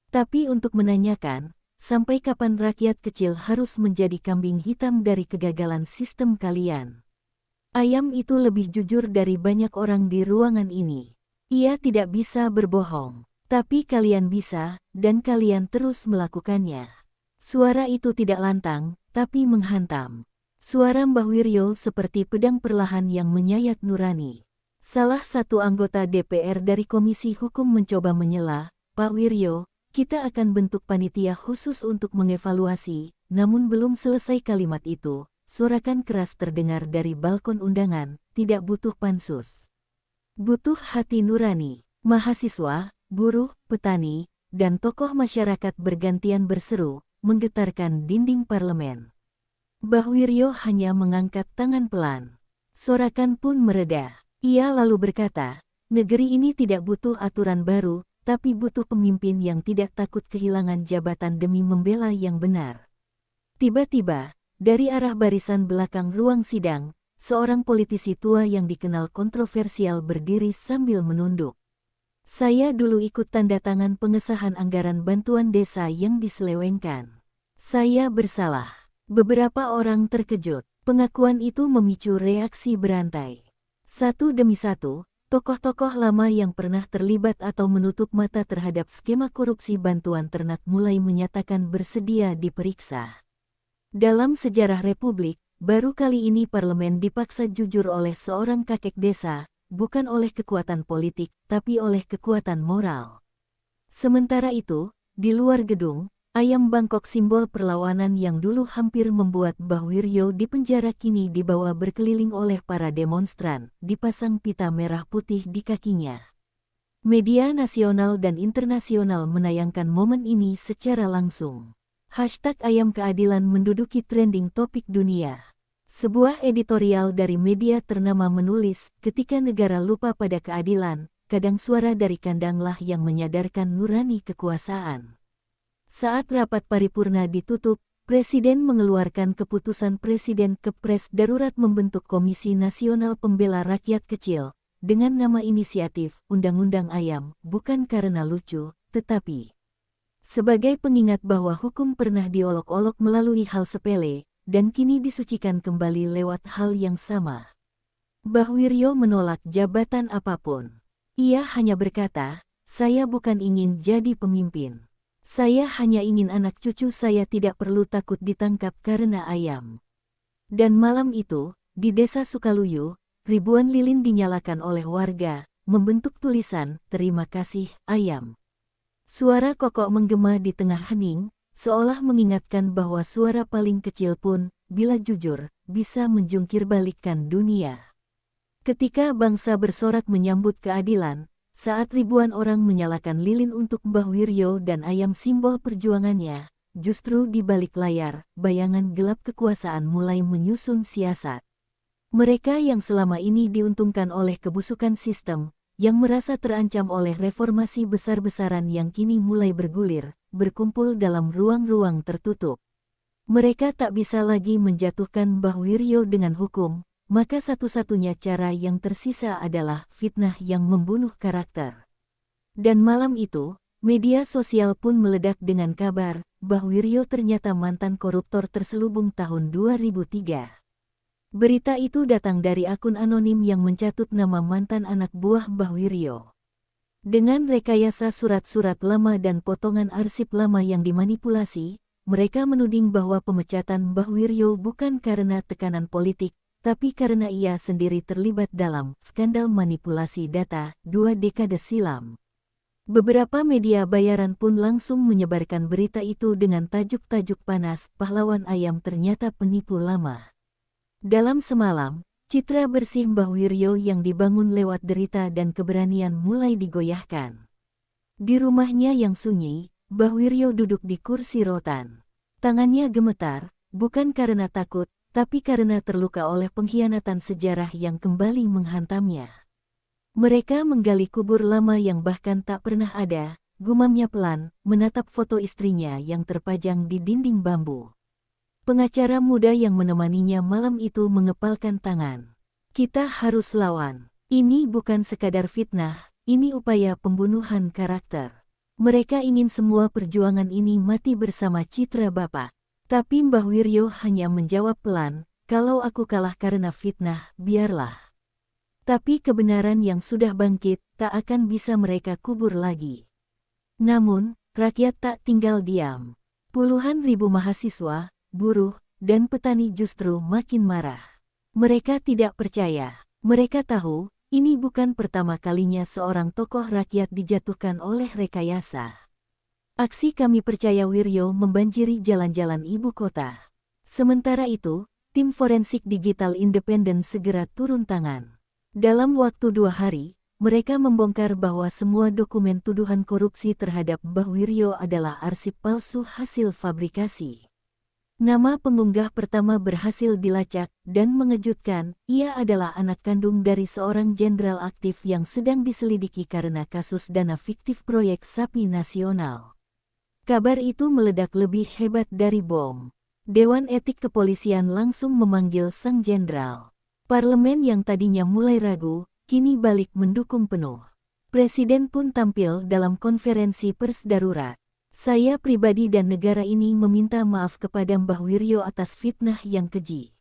Tapi untuk menanyakan, sampai kapan rakyat kecil harus menjadi kambing hitam dari kegagalan sistem kalian? Ayam itu lebih jujur dari banyak orang di ruangan ini. Ia tidak bisa berbohong. Tapi kalian bisa, dan kalian terus melakukannya." Suara itu tidak lantang, tapi menghantam. Suara Mbah Wiryo seperti pedang perlahan yang menyayat nurani. Salah satu anggota DPR dari Komisi Hukum mencoba menyela, "Pak Wiryo, kita akan bentuk panitia khusus untuk mengevaluasi." Namun belum selesai kalimat itu, sorakan keras terdengar dari balkon undangan, "Tidak butuh pansus. Butuh hati nurani." Mahasiswa, buruh, petani, dan tokoh masyarakat bergantian berseru, menggetarkan dinding parlemen. Mbah Wiryo hanya mengangkat tangan pelan. Sorakan pun mereda. Ia lalu berkata, "Negeri ini tidak butuh aturan baru, tapi butuh pemimpin yang tidak takut kehilangan jabatan demi membela yang benar." Tiba-tiba, dari arah barisan belakang ruang sidang, seorang politisi tua yang dikenal kontroversial berdiri sambil menunduk. "Saya dulu ikut tanda tangan pengesahan anggaran bantuan desa yang diselewengkan. Saya bersalah." Beberapa orang terkejut. Pengakuan itu memicu reaksi berantai. Satu demi satu, Tokoh-tokoh lama yang pernah terlibat atau menutup mata terhadap skema korupsi bantuan ternak mulai menyatakan bersedia diperiksa. Dalam sejarah Republik, baru kali ini parlemen dipaksa jujur oleh seorang kakek desa, bukan oleh kekuatan politik, tapi oleh kekuatan moral. Sementara itu, di luar gedung, ayam Bangkok simbol perlawanan yang dulu hampir membuat Mbah Wiryo dipenjara kini dibawa berkeliling oleh para demonstran, dipasang pita merah putih di kakinya. Media nasional dan internasional menayangkan momen ini secara langsung. #ayam keadilan menduduki trending topik dunia. Sebuah editorial dari media ternama menulis, ketika negara lupa pada keadilan, kadang suara dari kandanglah yang menyadarkan nurani kekuasaan. Saat rapat paripurna ditutup, Presiden mengeluarkan keputusan Presiden Kepres darurat membentuk Komisi Nasional Pembela Rakyat Kecil, dengan nama inisiatif Undang-Undang Ayam, bukan karena lucu, tetapi sebagai pengingat bahwa hukum pernah diolok-olok melalui hal sepele, dan kini disucikan kembali lewat hal yang sama. Mbah Wiryo menolak jabatan apapun. Ia hanya berkata, "Saya bukan ingin jadi pemimpin. Saya hanya ingin anak cucu saya tidak perlu takut ditangkap karena ayam." Dan malam itu, di Desa Sukaluyu, ribuan lilin dinyalakan oleh warga, membentuk tulisan, "Terima kasih, ayam." Suara kokok menggema di tengah hening, seolah mengingatkan bahwa suara paling kecil pun, bila jujur, bisa menjungkirbalikkan dunia. Ketika bangsa bersorak menyambut keadilan, saat ribuan orang menyalakan lilin untuk Mbah Wiryo dan ayam simbol perjuangannya, justru di balik layar, bayangan gelap kekuasaan mulai menyusun siasat. Mereka yang selama ini diuntungkan oleh kebusukan sistem, yang merasa terancam oleh reformasi besar-besaran yang kini mulai bergulir, berkumpul dalam ruang-ruang tertutup. Mereka tak bisa lagi menjatuhkan Mbah Wiryo dengan hukum, maka satu-satunya cara yang tersisa adalah fitnah yang membunuh karakter. Dan malam itu, media sosial pun meledak dengan kabar, Mbah Wiryo ternyata mantan koruptor terselubung tahun 2003. Berita itu datang dari akun anonim yang mencatut nama mantan anak buah Mbah Wiryo. Dengan rekayasa surat-surat lama dan potongan arsip lama yang dimanipulasi, mereka menuding bahwa pemecatan Mbah Wiryo bukan karena tekanan politik, tapi karena ia sendiri terlibat dalam skandal manipulasi data 2 dekade silam. Beberapa media bayaran pun langsung menyebarkan berita itu dengan tajuk-tajuk panas, "Pahlawan Ayam ternyata penipu lama." Dalam semalam, citra bersih Mbah Wiryo yang dibangun lewat derita dan keberanian mulai digoyahkan. Di rumahnya yang sunyi, Mbah Wiryo duduk di kursi rotan. Tangannya gemetar, bukan karena takut, tapi karena terluka oleh pengkhianatan sejarah yang kembali menghantamnya. Mereka menggali kubur lama yang bahkan tak pernah ada, gumamnya pelan, menatap foto istrinya yang terpajang di dinding bambu. Pengacara muda yang menemaninya malam itu mengepalkan tangan. "Kita harus lawan. Ini bukan sekadar fitnah, ini upaya pembunuhan karakter. Mereka ingin semua perjuangan ini mati bersama citra Bapak." Tapi Mbah Wiryo hanya menjawab pelan, "Kalau aku kalah karena fitnah, biarlah. Tapi kebenaran yang sudah bangkit, tak akan bisa mereka kubur lagi." Namun, rakyat tak tinggal diam. Puluhan ribu mahasiswa, buruh, dan petani justru makin marah. Mereka tidak percaya. Mereka tahu, ini bukan pertama kalinya seorang tokoh rakyat dijatuhkan oleh rekayasa. Aksi Kami Percaya Wiryo membanjiri jalan-jalan ibu kota. Sementara itu, tim forensik digital independen segera turun tangan. Dalam waktu 2 hari, mereka membongkar bahwa semua dokumen tuduhan korupsi terhadap Mbah Wiryo adalah arsip palsu hasil fabrikasi. Nama pengunggah pertama berhasil dilacak, dan mengejutkan, ia adalah anak kandung dari seorang jenderal aktif yang sedang diselidiki karena kasus dana fiktif proyek Sapi Nasional. Kabar itu meledak lebih hebat dari bom. Dewan Etik Kepolisian langsung memanggil sang jenderal. Parlemen yang tadinya mulai ragu, kini balik mendukung penuh. Presiden pun tampil dalam konferensi pers darurat. "Saya pribadi dan negara ini meminta maaf kepada Mbah Wiryo atas fitnah yang keji.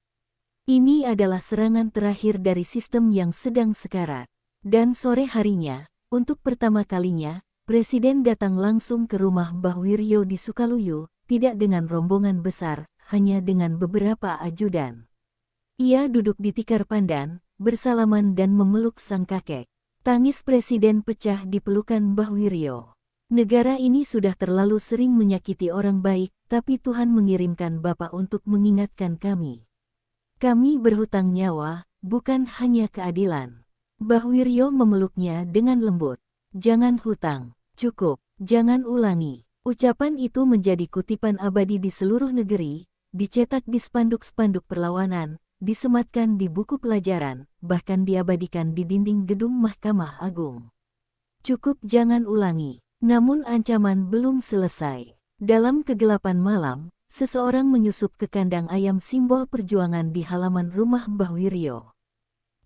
Ini adalah serangan terakhir dari sistem yang sedang sekarat. Dan sore harinya, untuk pertama kalinya, Presiden datang langsung ke rumah Mbah Wiryo di Sukaluyu, tidak dengan rombongan besar, hanya dengan beberapa ajudan. Ia duduk di tikar pandan, bersalaman dan memeluk sang kakek. Tangis Presiden pecah di pelukan Mbah Wiryo. Negara ini sudah terlalu sering menyakiti orang baik, tapi Tuhan mengirimkan Bapak untuk mengingatkan kami. Kami berhutang nyawa, bukan hanya keadilan. Mbah Wiryo memeluknya dengan lembut. Jangan hutang, cukup, jangan ulangi. Ucapan itu menjadi kutipan abadi di seluruh negeri, dicetak di spanduk-spanduk perlawanan, disematkan di buku pelajaran, bahkan diabadikan di dinding gedung Mahkamah Agung. Cukup, jangan ulangi. Namun ancaman belum selesai. Dalam kegelapan malam, seseorang menyusup ke kandang ayam simbol perjuangan di halaman rumah Mbah Wiryo.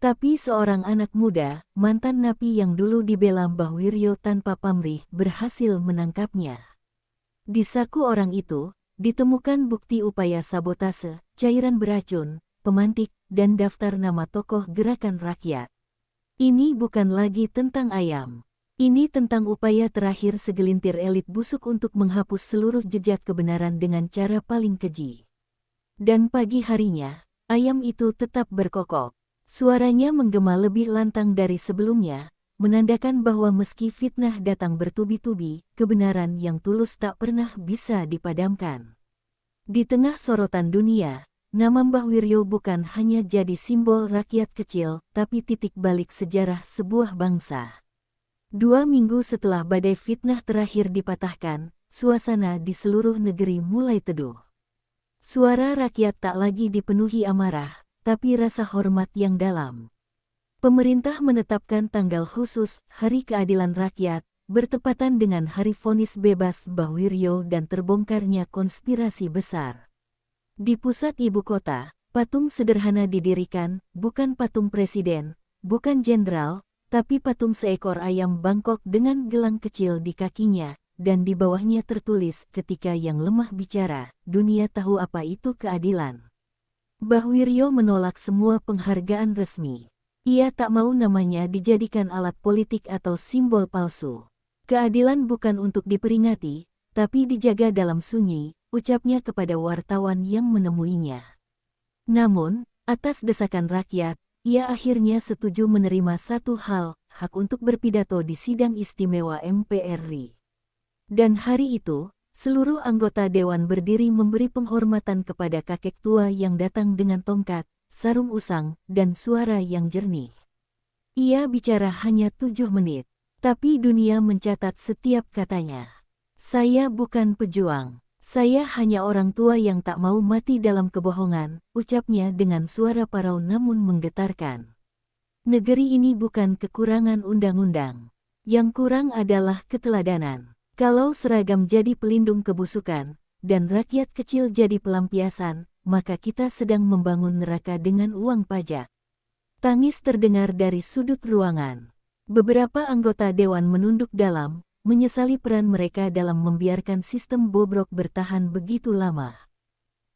Tapi seorang anak muda, mantan napi yang dulu dibela Mbah Wiryo tanpa pamrih, berhasil menangkapnya. Di saku orang itu, ditemukan bukti upaya sabotase, cairan beracun, pemantik, dan daftar nama tokoh gerakan rakyat. Ini bukan lagi tentang ayam. Ini tentang upaya terakhir segelintir elit busuk untuk menghapus seluruh jejak kebenaran dengan cara paling keji. Dan pagi harinya, ayam itu tetap berkokok. Suaranya menggema lebih lantang dari sebelumnya, menandakan bahwa meski fitnah datang bertubi-tubi, kebenaran yang tulus tak pernah bisa dipadamkan. Di tengah sorotan dunia, nama Mbah Wiryo bukan hanya jadi simbol rakyat kecil, tapi titik balik sejarah sebuah bangsa. 2 minggu setelah badai fitnah terakhir dipatahkan, suasana di seluruh negeri mulai teduh. Suara rakyat tak lagi dipenuhi amarah, tapi rasa hormat yang dalam. Pemerintah menetapkan tanggal khusus, Hari Keadilan Rakyat, bertepatan dengan hari vonis bebas Mbah Wiryo dan terbongkarnya konspirasi besar. Di pusat ibu kota, patung sederhana didirikan, bukan patung presiden, bukan jenderal, tapi patung seekor ayam bangkok dengan gelang kecil di kakinya, dan di bawahnya tertulis, ketika yang lemah bicara, dunia tahu apa itu keadilan. Mbah Wiryo menolak semua penghargaan resmi. Ia tak mau namanya dijadikan alat politik atau simbol palsu. Keadilan bukan untuk diperingati, tapi dijaga dalam sunyi, ucapnya kepada wartawan yang menemuinya. Namun, atas desakan rakyat, ia akhirnya setuju menerima satu hal, hak untuk berpidato di sidang istimewa MPR RI. Dan hari itu, seluruh anggota dewan berdiri memberi penghormatan kepada kakek tua yang datang dengan tongkat, sarung usang, dan suara yang jernih. Ia bicara hanya 7 menit, tapi dunia mencatat setiap katanya. Saya bukan pejuang. Saya hanya orang tua yang tak mau mati dalam kebohongan, ucapnya dengan suara parau namun menggetarkan. Negeri ini bukan kekurangan undang-undang. Yang kurang adalah keteladanan. Kalau seragam jadi pelindung kebusukan, dan rakyat kecil jadi pelampiasan, maka kita sedang membangun neraka dengan uang pajak. Tangis terdengar dari sudut ruangan. Beberapa anggota dewan menunduk dalam, menyesali peran mereka dalam membiarkan sistem bobrok bertahan begitu lama.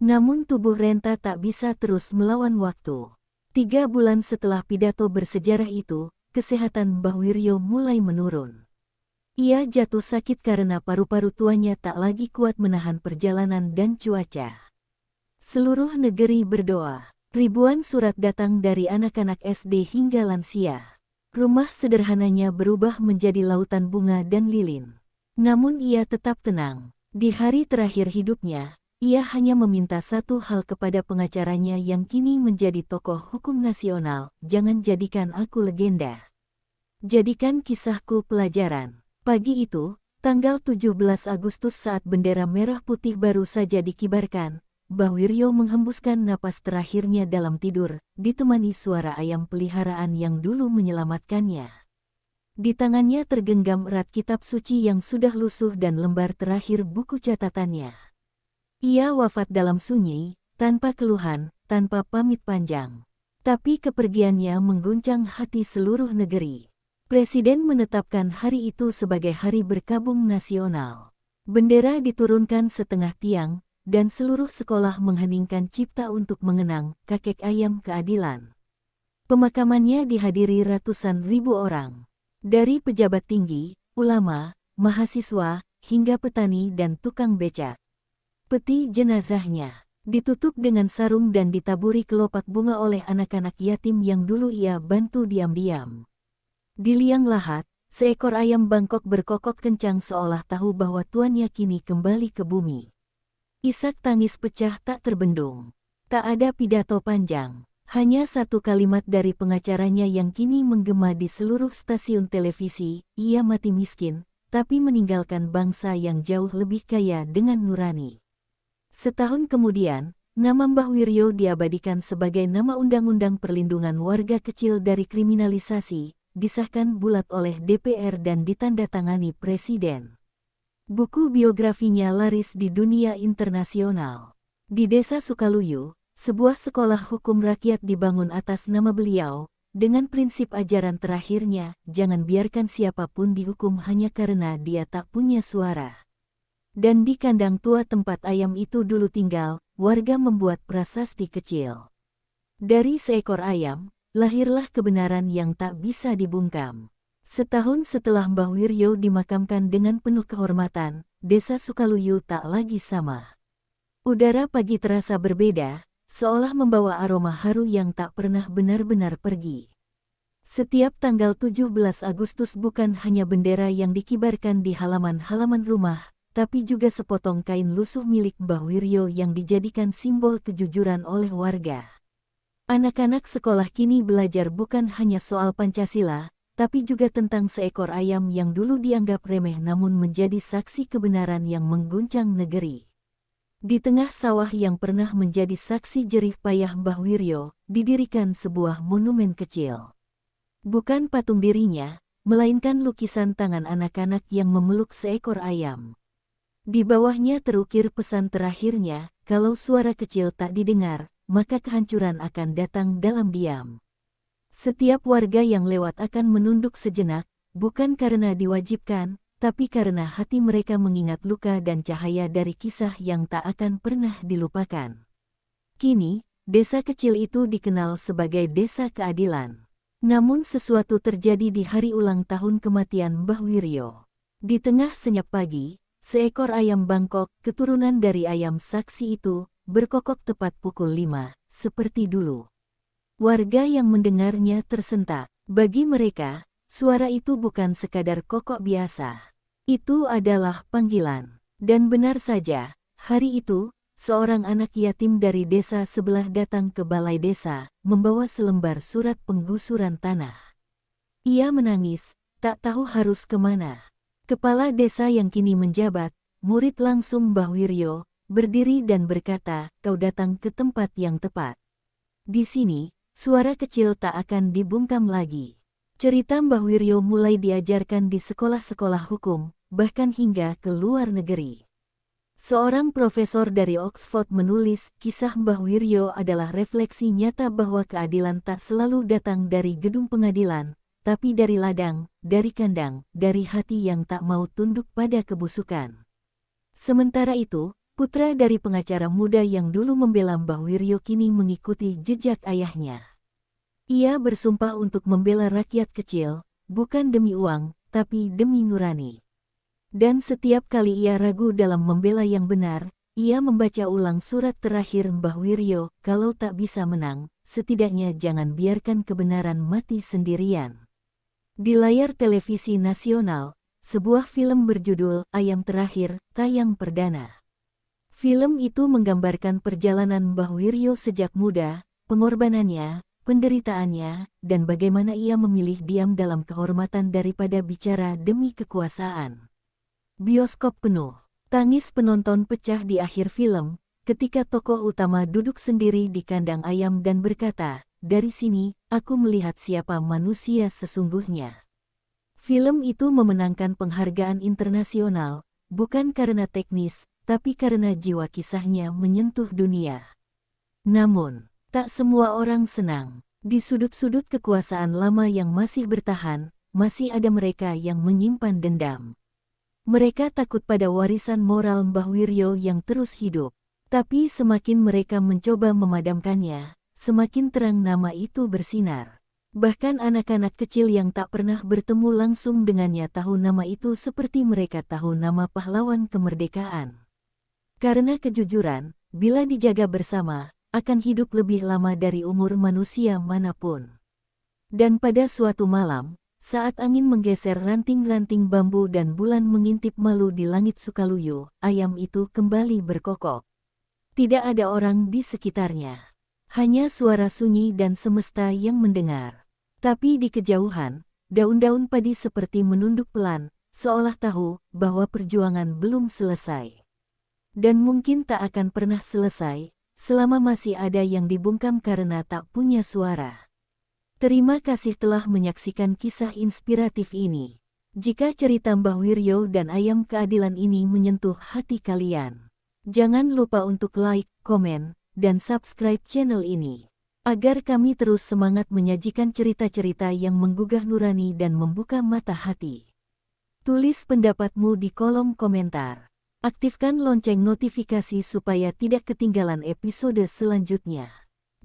Namun tubuh Renta tak bisa terus melawan waktu. 3 bulan setelah pidato bersejarah itu, kesehatan Mbah Wiryo mulai menurun. Ia jatuh sakit karena paru-paru tuanya tak lagi kuat menahan perjalanan dan cuaca. Seluruh negeri berdoa. Ribuan surat datang dari anak-anak SD hingga lansia. Rumah sederhananya berubah menjadi lautan bunga dan lilin. Namun ia tetap tenang. Di hari terakhir hidupnya, ia hanya meminta satu hal kepada pengacaranya yang kini menjadi tokoh hukum nasional, jangan jadikan aku legenda. Jadikan kisahku pelajaran. Pagi itu, tanggal 17 Agustus saat bendera merah putih baru saja dikibarkan, Mbah Wiryo menghembuskan napas terakhirnya dalam tidur, ditemani suara ayam peliharaan yang dulu menyelamatkannya. Di tangannya tergenggam erat kitab suci yang sudah lusuh dan lembar terakhir buku catatannya. Ia wafat dalam sunyi, tanpa keluhan, tanpa pamit panjang. Tapi kepergiannya mengguncang hati seluruh negeri. Presiden menetapkan hari itu sebagai hari berkabung nasional. Bendera diturunkan setengah tiang, dan seluruh sekolah mengheningkan cipta untuk mengenang kakek ayam keadilan. Pemakamannya dihadiri ratusan ribu orang. Dari pejabat tinggi, ulama, mahasiswa, hingga petani dan tukang becak. Peti jenazahnya ditutup dengan sarung dan ditaburi kelopak bunga oleh anak-anak yatim yang dulu ia bantu diam-diam. Di liang lahat, seekor ayam bangkok berkokok kencang seolah tahu bahwa tuannya kini kembali ke bumi. Isak tangis pecah tak terbendung. Tak ada pidato panjang, hanya satu kalimat dari pengacaranya yang kini menggema di seluruh stasiun televisi, ia mati miskin, tapi meninggalkan bangsa yang jauh lebih kaya dengan nurani. Setahun kemudian, nama Mbah Wiryo diabadikan sebagai nama Undang-Undang Perlindungan Warga Kecil dari Kriminalisasi, disahkan bulat oleh DPR dan ditandatangani Presiden. Buku biografinya laris di dunia internasional. Di Desa Sukaluyu, sebuah sekolah hukum rakyat dibangun atas nama beliau, dengan prinsip ajaran terakhirnya, jangan biarkan siapapun dihukum hanya karena dia tak punya suara. Dan di kandang tua tempat ayam itu dulu tinggal, warga membuat prasasti kecil. Dari seekor ayam, lahirlah kebenaran yang tak bisa dibungkam. Setahun setelah Mbah Wiryo dimakamkan dengan penuh kehormatan, Desa Sukaluyu tak lagi sama. Udara pagi terasa berbeda, seolah membawa aroma haru yang tak pernah benar-benar pergi. Setiap tanggal 17 Agustus bukan hanya bendera yang dikibarkan di halaman-halaman rumah, tapi juga sepotong kain lusuh milik Mbah Wiryo yang dijadikan simbol kejujuran oleh warga. Anak-anak sekolah kini belajar bukan hanya soal Pancasila, tapi juga tentang seekor ayam yang dulu dianggap remeh namun menjadi saksi kebenaran yang mengguncang negeri. Di tengah sawah yang pernah menjadi saksi jerih payah Mbah Wiryo, didirikan sebuah monumen kecil. Bukan patung dirinya, melainkan lukisan tangan anak-anak yang memeluk seekor ayam. Di bawahnya terukir pesan terakhirnya, kalau suara kecil tak didengar, maka kehancuran akan datang dalam diam. Setiap warga yang lewat akan menunduk sejenak, bukan karena diwajibkan, tapi karena hati mereka mengingat luka dan cahaya dari kisah yang tak akan pernah dilupakan. Kini, desa kecil itu dikenal sebagai Desa Keadilan. Namun sesuatu terjadi di hari ulang tahun kematian Mbah Wiryo. Di tengah senyap pagi, seekor ayam bangkok, keturunan dari ayam saksi itu, berkokok tepat pukul 5, seperti dulu. Warga yang mendengarnya tersentak. Bagi mereka, suara itu bukan sekadar kokok biasa. Itu adalah panggilan. Dan benar saja, hari itu, seorang anak yatim dari desa sebelah datang ke balai desa, membawa selembar surat penggusuran tanah. Ia menangis, tak tahu harus kemana. Kepala desa yang kini menjabat, murid langsung Mbah Wiryo, berdiri dan berkata, kau datang ke tempat yang tepat. Di sini, suara kecil tak akan dibungkam lagi. Cerita Mbah Wiryo mulai diajarkan di sekolah-sekolah hukum, bahkan hingga ke luar negeri. Seorang profesor dari Oxford menulis, kisah Mbah Wiryo adalah refleksi nyata bahwa keadilan tak selalu datang dari gedung pengadilan, tapi dari ladang, dari kandang, dari hati yang tak mau tunduk pada kebusukan. Sementara itu, putra dari pengacara muda yang dulu membela Mbah Wiryo kini mengikuti jejak ayahnya. Ia bersumpah untuk membela rakyat kecil, bukan demi uang, tapi demi nurani. Dan setiap kali ia ragu dalam membela yang benar, ia membaca ulang surat terakhir Mbah Wiryo, kalau tak bisa menang, setidaknya jangan biarkan kebenaran mati sendirian. Di layar televisi nasional, sebuah film berjudul Ayam Terakhir tayang perdana. Film itu menggambarkan perjalanan Mbah Wiryo sejak muda, pengorbanannya, penderitaannya, dan bagaimana ia memilih diam dalam kehormatan daripada bicara demi kekuasaan. Bioskop penuh. Tangis penonton pecah di akhir film, ketika tokoh utama duduk sendiri di kandang ayam dan berkata, dari sini, aku melihat siapa manusia sesungguhnya. Film itu memenangkan penghargaan internasional, bukan karena teknis, tapi karena jiwa kisahnya menyentuh dunia. Namun, tak semua orang senang. Di sudut-sudut kekuasaan lama yang masih bertahan, masih ada mereka yang menyimpan dendam. Mereka takut pada warisan moral Mbah Wiryo yang terus hidup. Tapi semakin mereka mencoba memadamkannya, semakin terang nama itu bersinar. Bahkan anak-anak kecil yang tak pernah bertemu langsung dengannya tahu nama itu seperti mereka tahu nama pahlawan kemerdekaan. Karena kejujuran, bila dijaga bersama, akan hidup lebih lama dari umur manusia manapun. Dan pada suatu malam, saat angin menggeser ranting-ranting bambu dan bulan mengintip malu di langit Sukaluyu, ayam itu kembali berkokok. Tidak ada orang di sekitarnya. Hanya suara sunyi dan semesta yang mendengar. Tapi di kejauhan, daun-daun padi seperti menunduk pelan, seolah tahu bahwa perjuangan belum selesai. Dan mungkin tak akan pernah selesai, selama masih ada yang dibungkam karena tak punya suara. Terima kasih telah menyaksikan kisah inspiratif ini. Jika cerita Mbah Wiryo dan Ayam Keadilan ini menyentuh hati kalian, jangan lupa untuk like, komen, dan subscribe channel ini, agar kami terus semangat menyajikan cerita-cerita yang menggugah nurani dan membuka mata hati. Tulis pendapatmu di kolom komentar. Aktifkan lonceng notifikasi supaya tidak ketinggalan episode selanjutnya.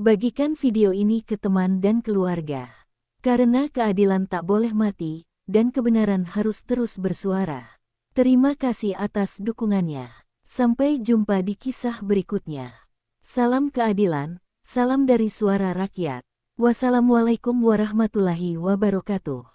Bagikan video ini ke teman dan keluarga. Karena keadilan tak boleh mati, dan kebenaran harus terus bersuara. Terima kasih atas dukungannya. Sampai jumpa di kisah berikutnya. Salam keadilan, salam dari suara rakyat. Wassalamualaikum warahmatullahi wabarakatuh.